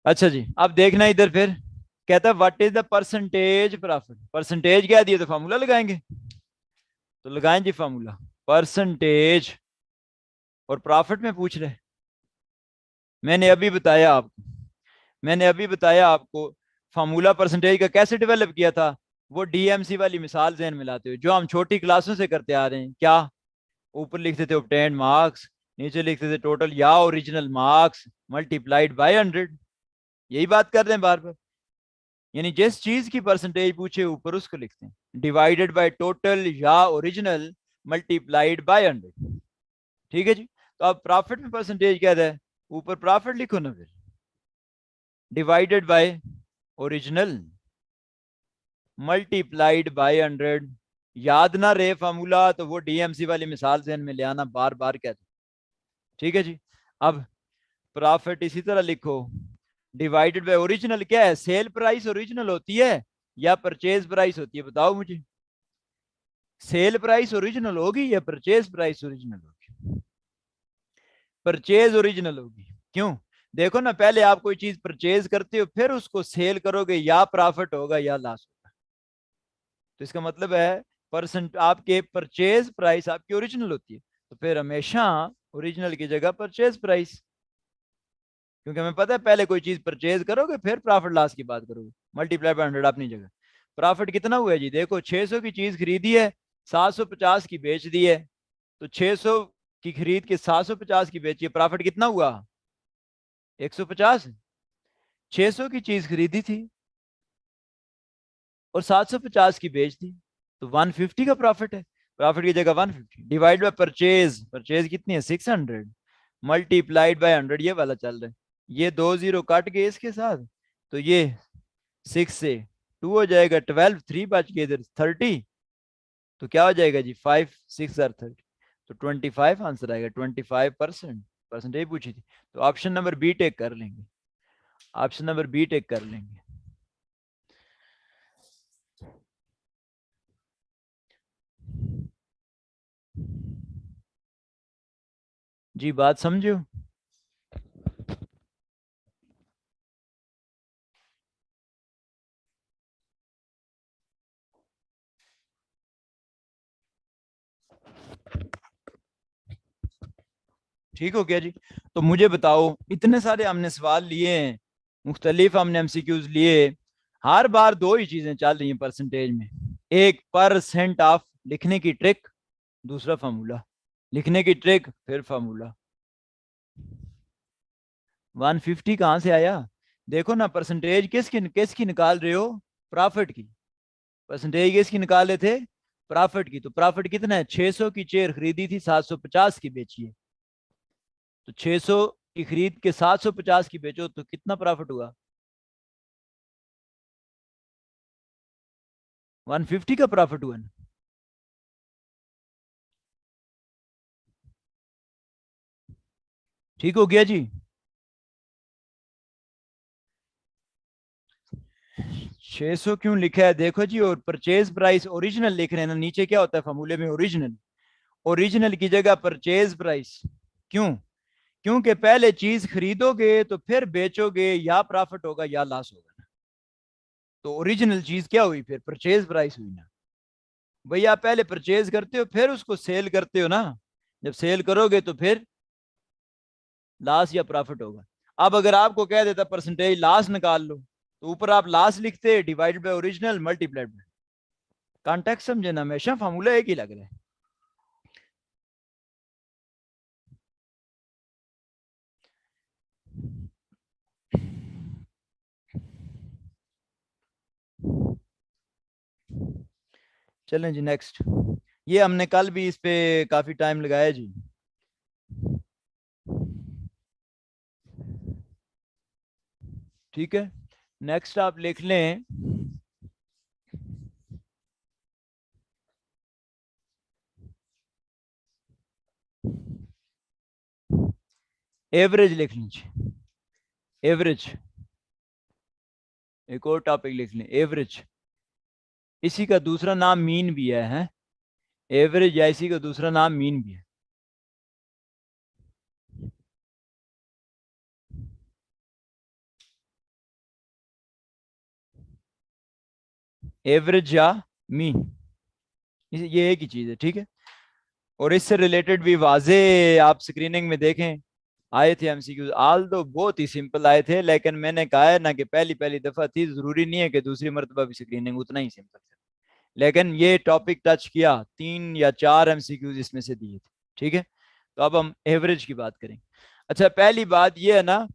अच्छा जी, अब देखना इधर फिर, कहता है what is the percentage profit. Percentage क्या दिए तो फार्मूला लगाएंगे, तो लगाएं जी फार्मूला परसेंटेज, और प्रॉफिट में पूछ रहे। मैंने अभी बताया आपको, फार्मूला परसेंटेज का कैसे डेवलप किया था, वो डीएमसी वाली मिसाल ज़हन में लाते हुए, जो हम छोटी क्लासों से करते आ रहे हैं। क्या, ऊपर लिखते थे ऑब्टेन मार्क्स, नीचे लिखते थे टोटल या ओरिजिनल मार्क्स मल्टीप्लाइड बाय 100। यही बात कर रहे हैं बार बार, यानी जिस चीज की परसेंटेज पूछे ऊपर उसको लिखते हैं, डिवाइडेड बाय टोटल या ओरिजिनल मल्टीप्लाइड बाय 100। ठीक है जी। तो अब प्रॉफिट में परसेंटेज क्या है, ऊपर प्रॉफिट लिखो ना, फिर divided by original multiplied by 100। याद ना रहे फार्मूला तो वो डीएमसी वाली मिसाल से में ले आना, बार बार कहते। ठीक है जी। अब प्रॉफिट इसी तरह लिखो, डिवाइडेड बाय ओरिजिनल क्या है, सेल प्राइस ओरिजिनल होती है या परचेज प्राइस होती है, बताओ मुझे। सेल प्राइस ओरिजिनल होगी या परचेज प्राइस ओरिजिनल होगी, परचेज ओरिजिनल होगी। क्यों, देखो ना, पहले आप कोई चीज परचेज करते हो फिर उसको सेल करोगे, या प्रॉफिट होगा या लॉस होगा। तो इसका मतलब है परसेंट आपके परचेज प्राइस आपकी ओरिजिनल होती है, तो फिर हमेशा ओरिजिनल की जगह परचेज प्राइस, क्योंकि हमें पता है पहले कोई चीज परचेज करोगे फिर प्रॉफिट लॉस की बात करोगे। मल्टीप्लाई बाय 100 अपनी जगह। प्रॉफिट कितना हुआ है जी, देखो 600 की चीज खरीदी है, 750 की बेच दी है, तो 600 की खरीद के 750 की बेची है, प्रॉफिट कितना हुआ 150। 600 की चीज खरीदी थी और 750 की बेच दी, तो 150 का प्रॉफिट है। प्रॉफिट की जगह 150 डिवाइड बाय परचेज, परचेज कितनी है 600 मल्टीप्लाइड बाय 100, ये वाला चल रहा है। ये 2 जीरो कट गए इसके साथ, तो ये 6 से 2 हो जाएगा, 12, 3 बच गए इधर 30, तो क्या हो जाएगा जी 5 6 आर 30, तो 25 आंसर आएगा। 25% परसेंटेज पूछी थी, तो ऑप्शन नंबर बी टेक कर लेंगे, ऑप्शन नंबर बी टेक कर लेंगे। जी बात समझो। ठीक हो गया जी। तो मुझे बताओ, इतने सारे हमने सवाल लिए हैं, मुख्तलिफ हमने एमसीक्यूज लिए, हर बार दो ही चीजें चल रही हैं परसेंटेज में, एक परसेंट ऑफ लिखने की ट्रिक, दूसरा फार्मूला, लिखने की ट्रिक फिर फार्मूला। 150 कहाँ से आया? देखो ना, परसेंटेज किसकी निकाल रहे हो? प्रॉफिट की। परसेंटेज किसकी निकाल रहे थे? प्रॉफिट की। तो प्रॉफिट कितना है? 600 की चेयर खरीदी थी, 750 की बेची है। तो 600 की खरीद के 750 की बेचो तो कितना प्रॉफिट हुआ? 150 का प्रॉफिट हुआ ना। ठीक हो गया जी। 600 क्यों लिखा है? देखो जी, और परचेज प्राइस ओरिजिनल लिख रहे हैं ना, नीचे क्या होता है फॉर्मूले में? ओरिजिनल। ओरिजिनल की जगह परचेज प्राइस। क्यों? क्योंकि पहले चीज खरीदोगे तो फिर बेचोगे, या प्रॉफिट होगा या लॉस होगा ना। तो ओरिजिनल चीज क्या हुई? फिर परचेज प्राइस हुई ना। भैया आप पहले परचेज करते हो फिर उसको सेल करते हो ना। जब सेल करोगे तो फिर लॉस या प्रॉफिट होगा। अब अगर आपको कह देता परसेंटेज लॉस निकाल लो, तो ऊपर आप लॉस लिखते divide by original multiplied by. Context समझे ना, हमेशा फार्मूला एक ही लग रहा है। चलें जी नेक्स्ट। ये हमने कल भी इस पे काफी टाइम लगाया जी। ठीक है, नेक्स्ट आप लिख लें एवरेज। लिख लीजिए एवरेज। एक और टॉपिक लिख लें एवरेज। इसी का दूसरा नाम मीन भी है? एवरेज या इसी का दूसरा नाम मीन भी है। एवरेज या मीन, ये एक ही चीज है। ठीक है, और इससे रिलेटेड भी वाजे आप स्क्रीनिंग में देखें आए थे एमसीक्यूज। आल तो बहुत ही सिंपल आए थे, लेकिन मैंने कहा है ना कि पहली पहली दफा थी, जरूरी नहीं है कि दूसरी मरतबा भी स्क्रीनिंग उतना ही सिंपल था। लेकिन ये टॉपिक टच किया, 3 या 4 एमसीक्यूज इसमें से दिए थे। ठीक है, तो अब हम एवरेज की बात करें। अच्छा, पहली बात ये है ना,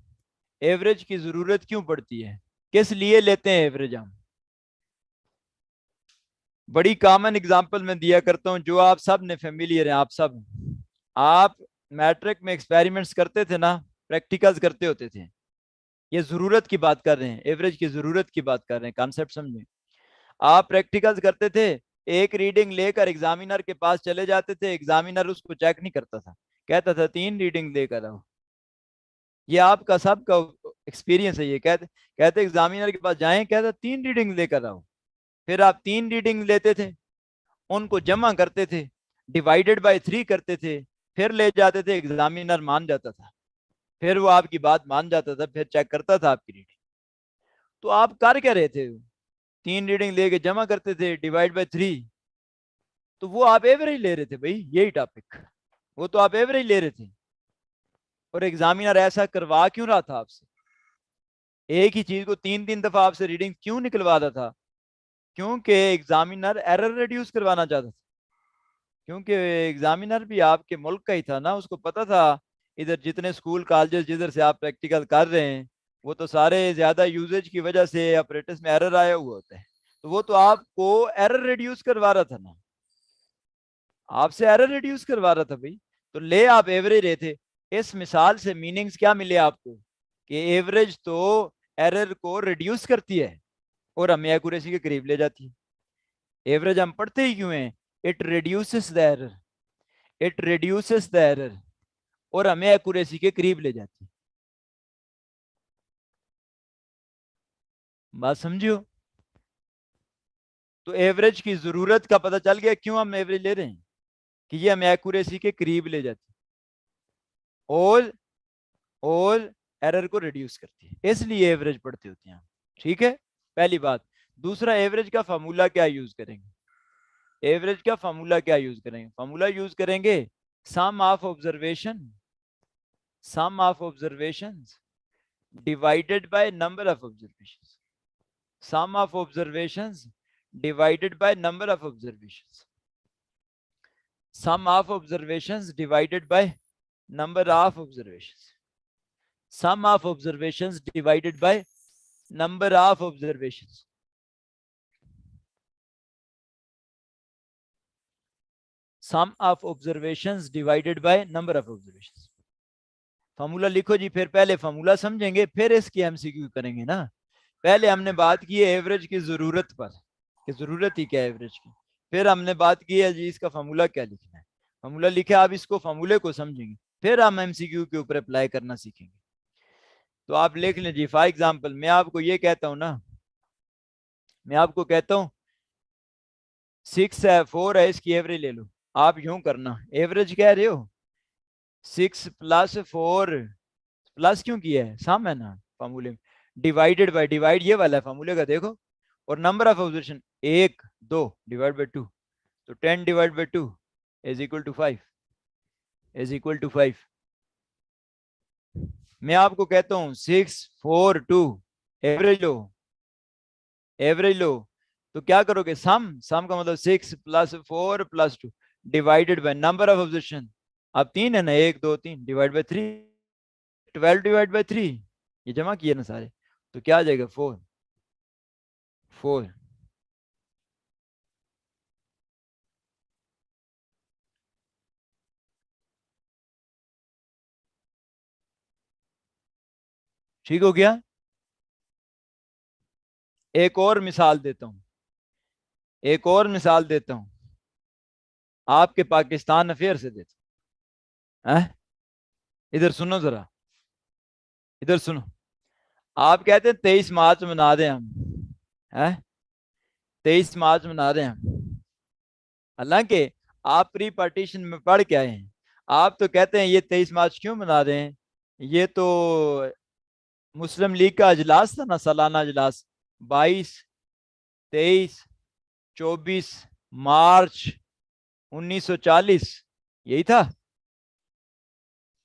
एवरेज की जरूरत क्यों पड़ती है? किस लिए लेते हैं एवरेज हम? बड़ी कॉमन एग्जांपल मैं दिया करता हूं, जो आप सब ने फेमिलियर है। आप सब, आप मैट्रिक में एक्सपेरिमेंट्स करते थे ना, प्रैक्टिकल्स करते होते थे। ये जरूरत की बात कर रहे हैं, एवरेज की जरूरत की बात कर रहे हैं, कॉन्सेप्ट समझे। आप प्रैक्टिकल्स करते थे, एक रीडिंग लेकर एग्जामिनर के पास चले जाते थे, एग्जामिनर उसको चेक नहीं करता था, कहता था 3 रीडिंग लेकर आओ। ये आपका सबका एक्सपीरियंस है। ये कहते कहते एग्जामिनर के पास जाएं, कहता 3 रीडिंग लेकर आओ। फिर आप 3 रीडिंग लेते थे, उनको जमा करते थे, डिवाइडेड बाय 3 करते थे, फिर ले जाते थे, एग्जामिनर मान जाता था। फिर वो आपकी बात मान जाता था, फिर चेक करता था आपकी रीडिंग। तो आप कर क्या रहे थे? 3 रीडिंग लेके जमा करते थे, डिवाइड बाय 3। तो वो आप एवरेज ले रहे थे भाई, यही टॉपिक। वो तो आप एवरेज ले रहे थे। और एग्जामिनर ऐसा करवा क्यों रहा था आपसे? एक ही चीज को 3 3 दफा आपसे रीडिंग क्यों निकलवा रहा था? क्योंकि एग्जामिनर एरर रिड्यूस करवाना चाहता था। क्योंकि एग्जामिनर भी आपके मुल्क का ही था ना, उसको पता था इधर जितने स्कूल कॉलेजेस जिधर से आप प्रैक्टिकल कर रहे हैं, वो तो सारे ज्यादा यूजेज की वजह से अपरेटस में एरर आया हुआ होता है। तो वो तो आपको एरर रिड्यूस करवा रहा था ना, आपसे एरर रिड्यूस करवा रहा था भाई। तो ले आप एवरेज रहे थे। इस मिसाल से मीनिंग्स क्या मिले आपको? कि एवरेज तो एरर को रिड्यूस करती है और हमें एक्यूरेसी के करीब ले जाती है। एवरेज हम पढ़ते ही क्यों हैं? It reduces the error, it reduces the error, और हमें एक्यूरेसी के करीब ले जाती है। बात समझियो। तो एवरेज की जरूरत का पता चल गया क्यों हम एवरेज ले रहे हैं, कि ये हमें एक्यूरेसी के करीब ले जाती है और एरर को रिड्यूस करती है, इसलिए एवरेज पढ़ते होते हैं हम। ठीक है, पहली बात। दूसरा, एवरेज का फार्मूला क्या यूज करेंगे? एवरेज का फार्मूला क्या यूज करेंगे? फार्मूला यूज करेंगे sum of observation sum of observations divided by number of observations. Sum of observations divided by number of observations. Sum of observations divided by number of observations. Sum of observations divided by number of observations. Sum of observations divided by number of observations. Formula लिखो जी, फिर पहले फॉर्मूला समझेंगे फिर इसकी एमसीक्यू करेंगे ना। पहले हमने बात की है एवरेज की जरूरत पर, कि जरूरत ही क्या है एवरेज की। फिर हमने बात की है जी इसका फॉर्मूला क्या लिखना है। फॉर्मूला लिखे, आप इसको फॉर्मूले को समझेंगे फिर हम एमसीक्यू के ऊपर अप्लाई करना सीखेंगे। तो आप लिख लें जी, फॉर एग्जाम्पल मैं आपको ये कहता हूं ना, मैं आपको कहता हूं 6 है 4 है, इसकी एवरेज ले लो। आप यूं करना, एवरेज कह रहे हो 6 प्लस 4 प्लस क्यों किया है, सम है ना फॉर्मूले में, डिवाइडेड बाय, डिवाइड ये वाला है फॉर्मूले का देखो, और number of observation 1 2 divide by 2, तो 10 divide by 2 is equal to 5, is equal to 5। मैं आपको कहता हूं 6 4 2, एवरेज लो, एवरेज लो, तो क्या करोगे, सम, सम का मतलब 6 plus 4 plus 2 divided by number of observation, अब 3 है ना, 1 2 3 डिवाइड बाय 3, 12 डिवाइड बाय 3, ये जमा किए ना सारे, तो क्या आ जाएगा 4 4। ठीक हो गया। एक और मिसाल देता हूं, एक और मिसाल देता हूं, आपके पाकिस्तान अफेयर से देता हूं। इधर सुनो जरा, इधर सुनो। आप कहते हैं 23 मार्च मना दें हम, हैं 23 मार्च मना रहे हैं हम, हालांकि आप प्री पार्टीशन में पढ़ के आए हैं। आप तो कहते हैं ये 23 मार्च क्यों मना रहे हैं, ये तो मुस्लिम लीग का अजलास था ना, सालाना अजलास, 22 23 24 मार्च 1940, यही था।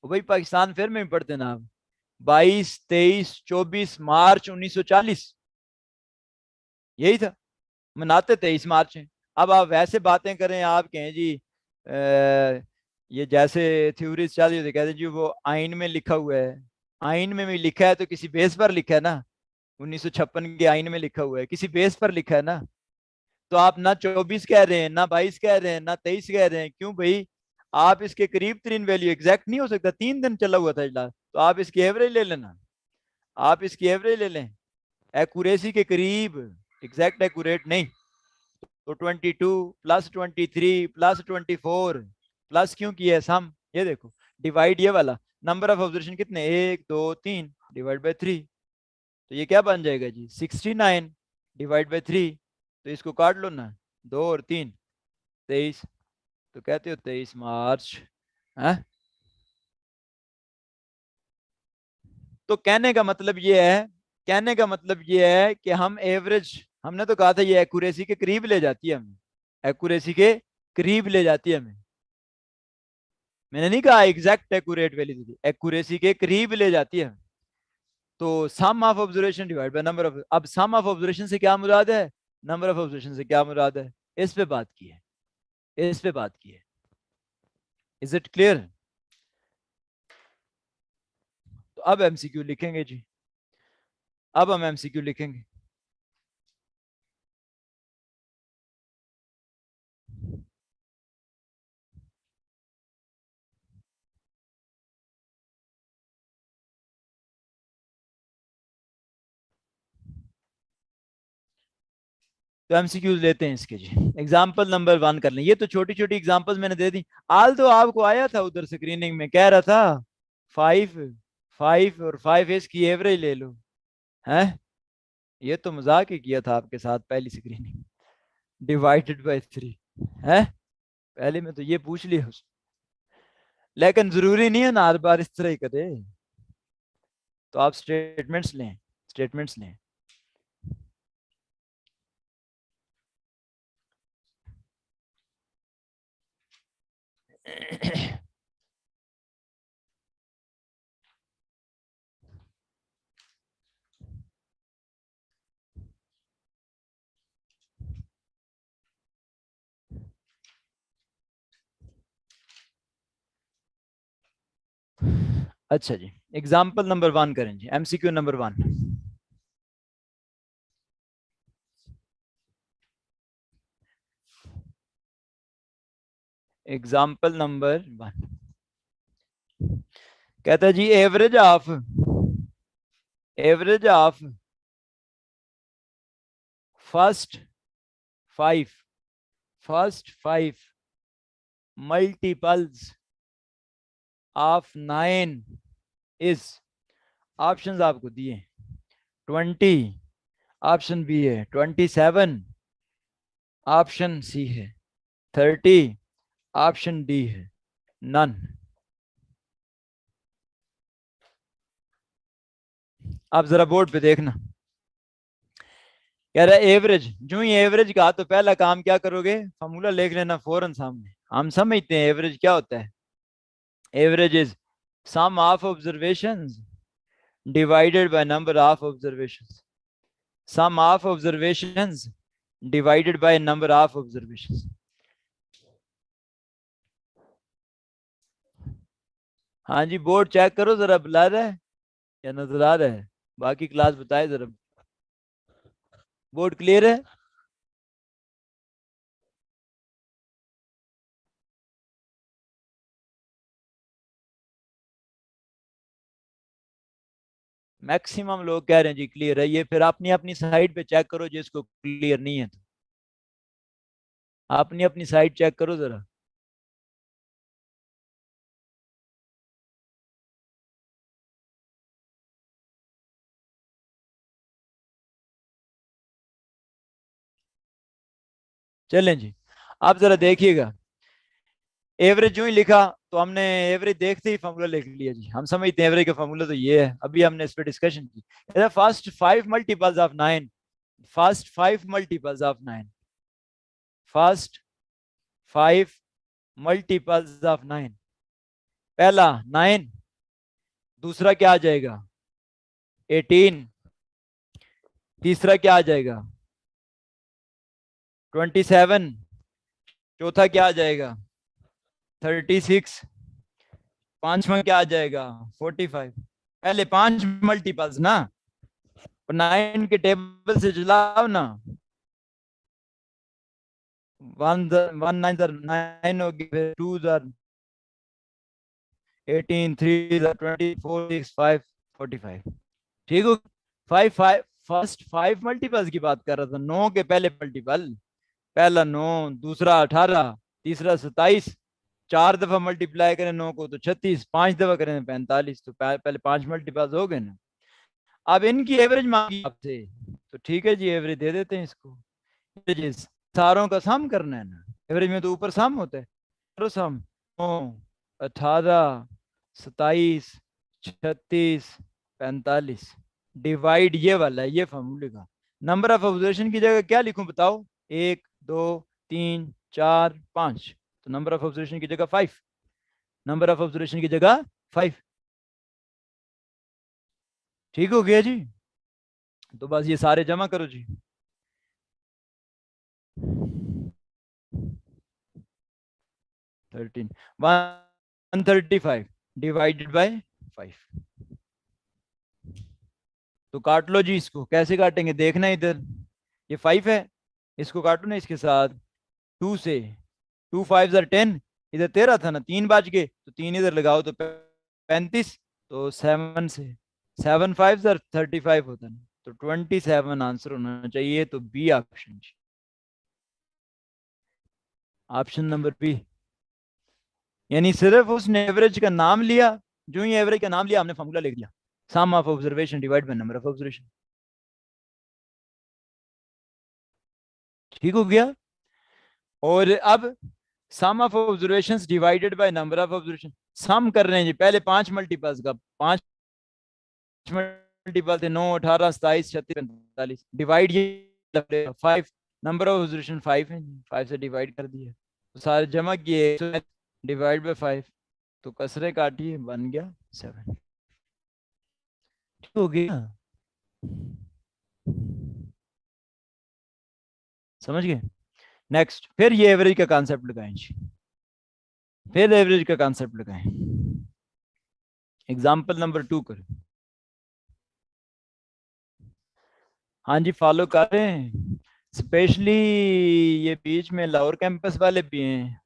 भाई पाकिस्तान फिर में भी पढ़ते ना आप, 22 23 24 मार्च 1940, यही था, मनाते 23 मार्च है। अब आप वैसे बातें करें, आप कहें जी ये जैसे थ्योरी चल रही होती, कहते जी वो आइन में लिखा हुआ है, आइन में भी लिखा है तो किसी बेस पर लिखा है ना, 1956 के आइन में लिखा हुआ है, किसी बेस पर लिखा है ना। तो आप ना 24 कह रहे हैं, ना 22 कह रहे हैं, ना 23 कह रहे हैं, क्यों भाई, आप इसके करीब तरीन वैल्यू, एग्जैक्ट नहीं हो सकता, 3 दिन चला हुआ था इजलास, तो आप इसकी एवरेज ले लेना, आप इसकी एवरेज ले लें, एक्यूरेसी के करीब, एग्जैक्ट एक्यूरेट नहीं। तो 22 प्लस 23 प्लस 24 प्लस क्यों किया है सम, ये देखो, डिवाइड ये वाला, नंबर ऑफ ऑब्जर्वेशन कितने 1 2 3 डिवाइड बाय 3, तो ये क्या बन जाएगा जी 69 डिवाइड बाय 3, तो इसको काट लो ना, 2 और 3 23, तो कहते हो 23 मार्च है। तो कहने का मतलब ये है, कहने का मतलब ये है कि हम एवरेज, हमने तो कहा था ये एक्यूरेसी के करीब ले जाती है हमें, एक्यूरेसी के करीब ले जाती है हमें, मैंने नहीं कहा एग्जैक्ट एक्यूरेट वैल्यू दी, एक्यूरेसी के करीब ले जाती है। तो sum of observation divide by number of, अब सम ऑफ ऑब्जर्वेशन से क्या मुराद है, नंबर ऑफ ऑब्जर्वेशन से क्या मुराद है, इस पे बात की है, इस पे बात की है। Is it clear. तो अब एमसीक्यू लिखेंगे जी, अब हम एमसीक्यू लिखेंगे। तो एमसीक्यूज लेते हैं इसके जी, एग्जांपल नंबर 1 कर लें, ये तो छोटी छोटी एग्जांपल्स मैंने दे दी। आल तो आपको आया था उधर स्क्रीनिंग में, कह रहा था 5 5 और 5 इसकी एवरेज ले लो, है ये तो मजाक ही किया था आपके साथ पहली स्क्रीनिंग, डिवाइडेड बाय 3 है, पहले में तो ये पूछ लिया उसने, लेकिन जरूरी नहीं है ना हर बार इस तरह ही करे, तो आप स्टेटमेंट्स लें, स्टेटमेंट्स लें। अच्छा जी, एग्जाम्पल नंबर 1 करें जी, MCQ नंबर 1। एग्जाम्पल नंबर 1 कहता है जी, average of first five multiples of 9 is, options आपको दिए 20, ऑप्शन बी है 27, ऑप्शन सी है 30, ऑप्शन डी है नन। आप जरा बोर्ड पे देखना, कह रहा है एवरेज। जो ही एवरेज कहा तो पहला काम क्या करोगे, फॉर्मूला लिख लेना फौरन सामने। हम समझते हैं एवरेज क्या होता है। Average is sum of observations divided by number of observations, sum of observations divided by number of observations. हाँ जी, बोर्ड चेक करो जरा, बुला रहा है या नजर आ रहा है? बाकी क्लास बताए जरा, बोर्ड क्लियर है? मैक्सिमम लोग कह रहे हैं जी क्लियर है। ये फिर अपनी अपनी साइड पे चेक करो जिसको क्लियर नहीं है, तो अपनी अपनी साइड चेक करो जरा। चलें जी, आप जरा देखिएगा, एवरेज जो ही लिखा तो हमने एवरेज देखते ही फॉर्मूला लिख लिया जी। हम समझते हैं एवरेज का फॉर्मूला तो ये है, अभी हमने इस पर डिस्कशन की। First 5 multiples of 9, first 5 multiples of 9, first 5 multiples of 9। पहला 9, दूसरा क्या आ जाएगा 18, तीसरा क्या आ जाएगा 27, चौथा क्या आ जाएगा 36, पांचवा क्या आ जाएगा 45। पहले 5 मल्टीपल्स ना, 9 के टेबल से चलाओ ना, 1 9 9 हो गया, फिर 2 18, 3 24, 6 5 45। ठीक हो? 5 5 फर्स्ट 5 मल्टीपल्स की बात कर रहा था, 9 के पहले मल्टीपल, पहला 9, दूसरा 18, तीसरा 27, 4 दफा मल्टीप्लाई करें 9 को तो 36, 5 दफा करें 45, तो पहले 5 मल्टीपल्स हो गए ना। अब इनकी एवरेज मांगी आपसे, तो ठीक है जी एवरेज दे देते हैं इसको। एवरेजेस सारों का सम करना है ना, एवरेज में तो ऊपर सम होता है, करो सम। 9, 18, 27, 36, 45, डिवाइड ये वाला है, ये फॉर्मूले का। नंबर ऑफ ऑब्जर्वेशन की जगह क्या लिखूं बताओ, 1 2 3 4 5, तो नंबर ऑफ ऑब्जर्वेशन की जगह 5, नंबर ऑफ ऑब्जर्वेशन की जगह 5। ठीक हो गया जी? तो बस ये सारे जमा करो जी। 13 135 डिवाइडेड बाय 5। तो काट लो जी, इसको कैसे काटेंगे देखना, इधर ये 5 है, इसको काटो ना इसके साथ 2 से, 2 5 10, इधर 13 था ना, 3 बच गए तो 3 इधर लगाओ तो 35, तो 7 से 7 5 35 होता ना, तो 27 आंसर होना चाहिए। तो B option, option number B. यानी सिर्फ उसने एवरेज का नाम लिया, जो ही एवरेज का नाम लिया हमने फॉर्मूला लिख दिया, sum of observation divide by number of observation. ठीक हो गया? और अब sum of observations divided by number of observation, sum कर रहे हैं जी। पहले 5 मल्टीपल्स का, 5 मल्टीपल थे 9 18 27 36 45, डिवाइड ये 5, नंबर ऑफ ऑब्जर्वेशन 5 है, 5 से डिवाइड कर दिया, तो सारे जमा किए, डिवाइड बाय 5, तो कसरे काटिए बन गया 7। ठीक हो गया? समझ गए? नेक्स्ट, फिर ये एवरेज का कॉन्सेप्ट लगाएं जी, फिर एवरेज का कॉन्सेप्ट लगाएं। एग्जाम्पल नंबर 2 करो। हाँ जी, फॉलो कर रहे हैं। स्पेशली ये बीच में लाहौर कैंपस वाले भी हैं,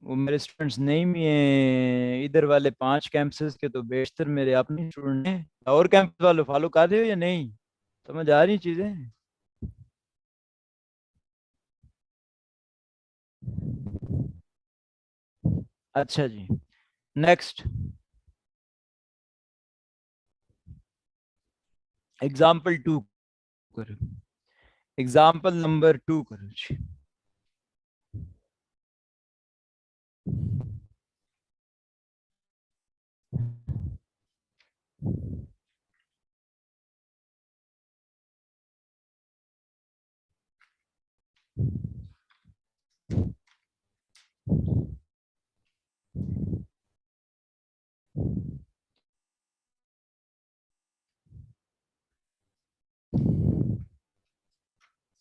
वो मेरे स्टूडेंट्स नहीं भी हैं। इधर वाले 5 कैंपसेस के तो बेशतर मेरे अपने स्टूडेंट हैं। लाहौर कैंपस वालों फॉलो कर रहे हो या नहीं? समझ आ रही चीजें? अच्छा जी, नेक्स्ट एग्जाम्पल 2 करो। एग्जाम्पल नंबर 2 करो जी।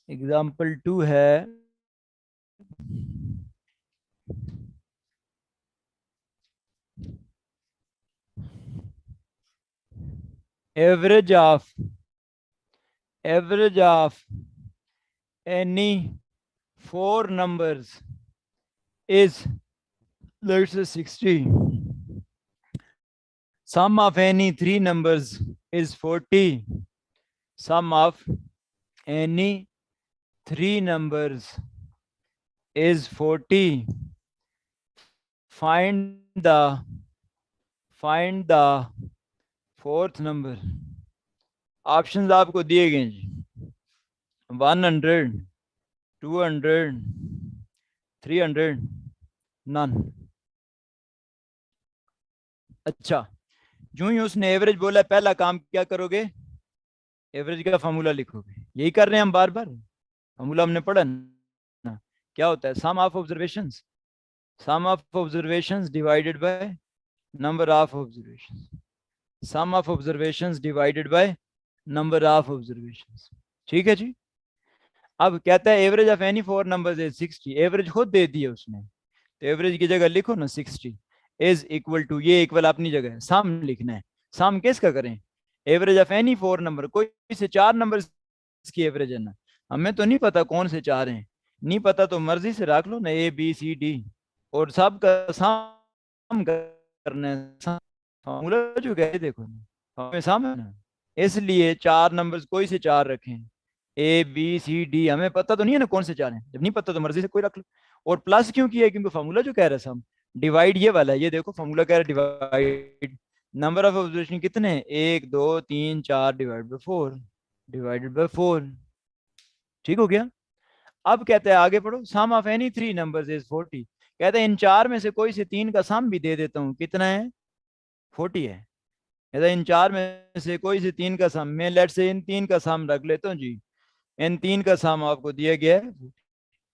एग्जाम्पल 2 है average of any 4 numbers is, let's say, 60. Sum of any 3 numbers is 40. Sum of any 3 numbers is 40. Find the fourth number. Options आपको दिए गए जी। 100, 200, 300, नन। अच्छा, जो ही उसने एवरेज बोला, पहला काम क्या करोगे? एवरेज का फॉर्मूला लिखोगे। यही कर रहे हैं हम बार बार। फॉर्मूला हमने पढ़ा ना, क्या होता है? Sum of observations divided by number of observations. Sum of observations divided by number of observations. ठीक है जी। अब कहता है average of any 4 numbers is 60। Average खुद दे दिया उसने, तो एवरेज की जगह लिखो ना 60 इज इक्वल टू, ये इक्वल अपनी जगह है, सम लिखना है। सम किसका करें? एवरेज ऑफ एनी 4 नंबर, कोई से 4 नंबर की एवरेज है ना। हमें तो नहीं पता कौन से 4 हैं, नहीं पता तो मर्जी से रख लो ना, ए बी सी डी, और सब का सम करना है। फॉर्मूला जो कहे देखो ना, सम है ना, इसलिए 4 नंबर्स कोई से 4 रखें। ए बी सी डी, हमें पता तो नहीं है ना कौन से 4 हैं, जब नहीं पता तो मर्जी से कोई रख लो। और प्लस क्यों किया है? क्योंकि फॉर्मूला जो कह रहा है सम, डिवाइड ये वाला है, ये देखो फॉर्मूला कह रहा है डिवाइड। नंबर ऑफ ऑब्जर्वेशन कितने हैं? 1 2 3 4 डिवाइड बाय 4, डिवाइडेड बाय 4। ठीक हो गया। अब कहते हैं आगे पढ़ो, सम ऑफ एनी 3 नंबर्स इज 40। कहते हैं इन 4 में से कोई से 3 का सम भी दे देता हूँ, कितना है? 40 है। कहते हैं इन 4 में से कोई से 3 का सम, मैं लेट से इन 3 का सम रख लेता हूँ जी। इन 3 का सम आपको दिया गया है,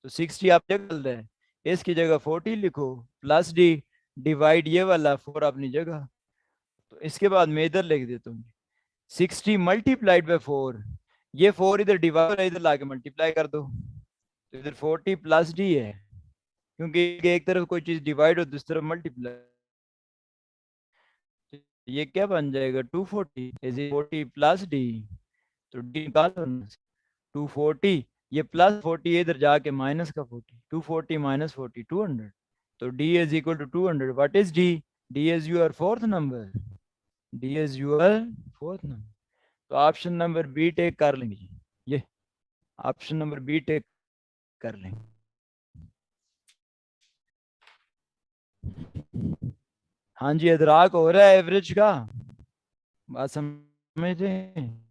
तो 60 आप चल रहे हैं, इसकी जगह 40 लिखो, प्लस डी, डिवाइड ये वाला 4 अपनी जगह। तो इसके बाद मैं इधर लिख देता हूँ 60 मल्टीप्लाइड बाय 4। ये 4 इधर डिवाइड, इधर लाके मल्टीप्लाई कर दो, तो इधर 40 प्लस डी है, क्योंकि एक तरफ कोई चीज डिवाइड हो, दूसरी तरफ मल्टीप्लाई। ये क्या बन जाएगा? 240 इज 40 प्लस डी, तो डी निकालो, 240, ये प्लस 40 इधर जाके माइनस का 40, 240 माइनस 40 200, तो D is equal to 200। What is D? D is your fourth number, D is your fourth number. तो ऑप्शन नंबर बी टेक कर लेंगे जी। ये ऑप्शन नंबर बी टेक कर लेंगे। हाँ जी, इदराक हो रहा है एवरेज का, बात समझ रहे हैं?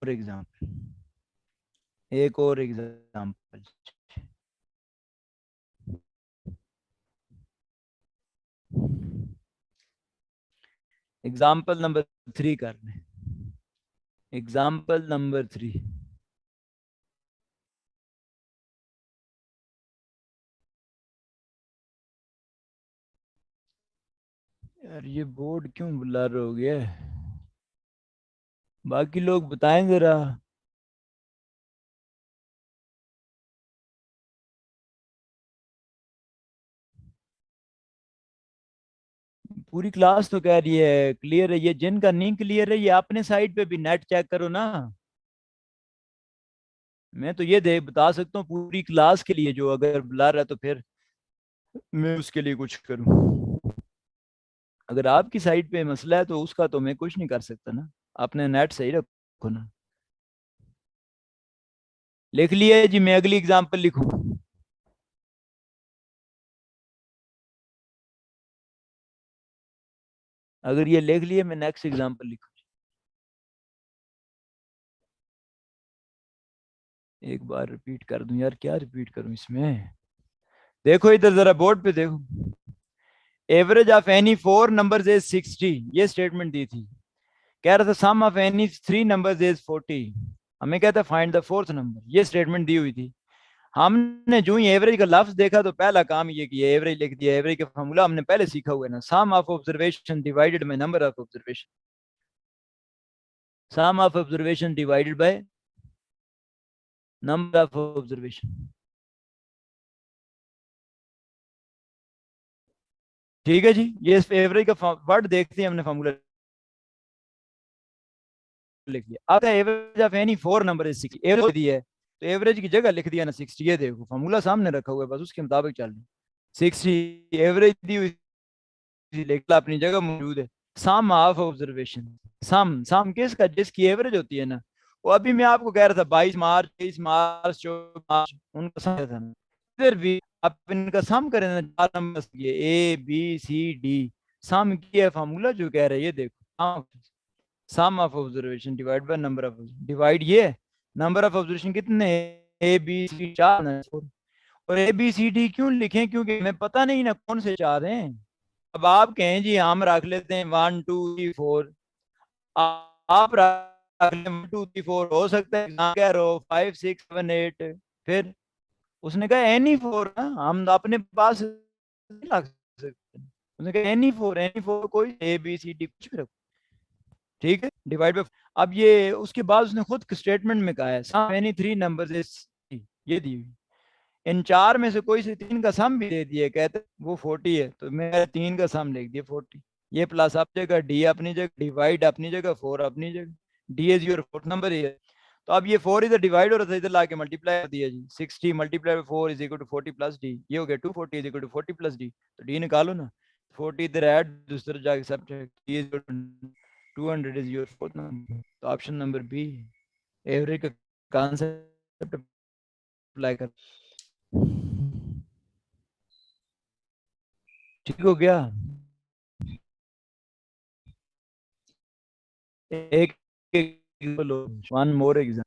और एग्जाम्पल, एक और एग्जाम्पल, एग्जाम्पल नंबर 3 कर लें। एग्जाम्पल नंबर 3, यार ये बोर्ड क्यों ब्लर हो गया है? बाकी लोग बताएं जरा। पूरी क्लास तो कह रही है क्लियर है, ये जिनका नहीं क्लियर है ये अपने साइड पे भी नेट चेक करो ना। मैं तो ये दे बता सकता हूँ पूरी क्लास के लिए, जो अगर बुला रहा है तो फिर मैं उसके लिए कुछ करूँ। अगर आपकी साइड पे मसला है तो उसका तो मैं कुछ नहीं कर सकता ना, आपने नेट सही रखो ना। लिख लिया है जी, मैं अगली एग्जांपल लिखूं? अगर ये लिख लिए मैं नेक्स्ट एग्जांपल लिखूं। एक बार रिपीट कर दूं यार, क्या रिपीट करूं इसमें? देखो इधर जरा बोर्ड पे देखो। Average of any four numbers is 60, ये स्टेटमेंट दी थी। कह रहा था sum of any three numbers is 40, हमें कहता है फाइंड द फोर्थ नंबर, ये स्टेटमेंट दी हुई थी। हमने जो ही एवरेज का लफ्ज देखा तो पहला काम ये किया, एवरेज लिख दिया। एवरेज का फॉर्मूला हमने पहले सीखा हुआ है ना, sum of observation divided by number of observation. Sum of observation divided by number of observation. ठीक है जी, ये एवरेज का वर्ड देखते हैं, हमने फॉर्मूला लिख दिया। अब average of any four number is 60, average दी है तो एवरेज की जगह लिख दिया ना 60। ये देखो फॉर्मूला सामने रखा हुआ है, बस उसके मुताबिक चल रही। 60 एवरेज दी हुई लेकिन अपनी जगह मौजूद है। सम ऑफ ऑब्जर्वेशन, सम किसका? जिसकी एवरेज होती है ना। वो अभी मैं आपको कह रहा था 22 मार्च, 23 मार्च, 24 मार्च, उनका सम था ना। इधर भी आप इनका सम करें ना, चार number A B C D, sum की है फॉर्मूला जो कह रहा है, ये देखो sum of observation divide by number of, divide ये नंबर ऑफ ऑब्जर्वेशन कितने, A B C चार ना। और ABCD क्यों लिखें? क्योंकि हमें पता नहीं ना कौन से चार हैं। अब आप कहें जी हम रख लेते हैं 1 2 3 4, आप रख लें 1 2 3 4, हो सकता है ना कह रहे हो 5 6 7 8, फिर उसने कहा एनी फोर ना, हम अपने पास नहीं रख सकते। उसने कहा एनी फोर कोई ABCD कुछ भी रखो। ठीक है, डिवाइड बाय। अब ये उसके बाद उसने खुद स्टेटमेंट में कहा है sum any three numbers is, ये दी हुई। इन चार में से कोई से तीन का सम भी दे दिए, कहते वो 40 है, तो मैं तीन का सम लिख दिया 40। ये प्लस अपनी जगह, डी अपनी जगह, डिवाइड अपनी जगह, फोर अपनी जगह। D is your fourth number है। तो अब ये 4 इधर डिवाइड हो रहा था, इधर लाके मल्टीप्लाई कर दिया जी। 60 multiply by 4 is equal to 40 plus D, ये हो गया 240 is equal to 40 plus D. तो डी निकालो ना, 40 इधर ऐड, दूसरे जाके subtract, D is 200 is your fourth number. तो ऑप्शन नंबर बी एवरेज का कॉन्सेप्ट अप्लाई कर। ठीक हो गया? एक वन मोर एग्जाम।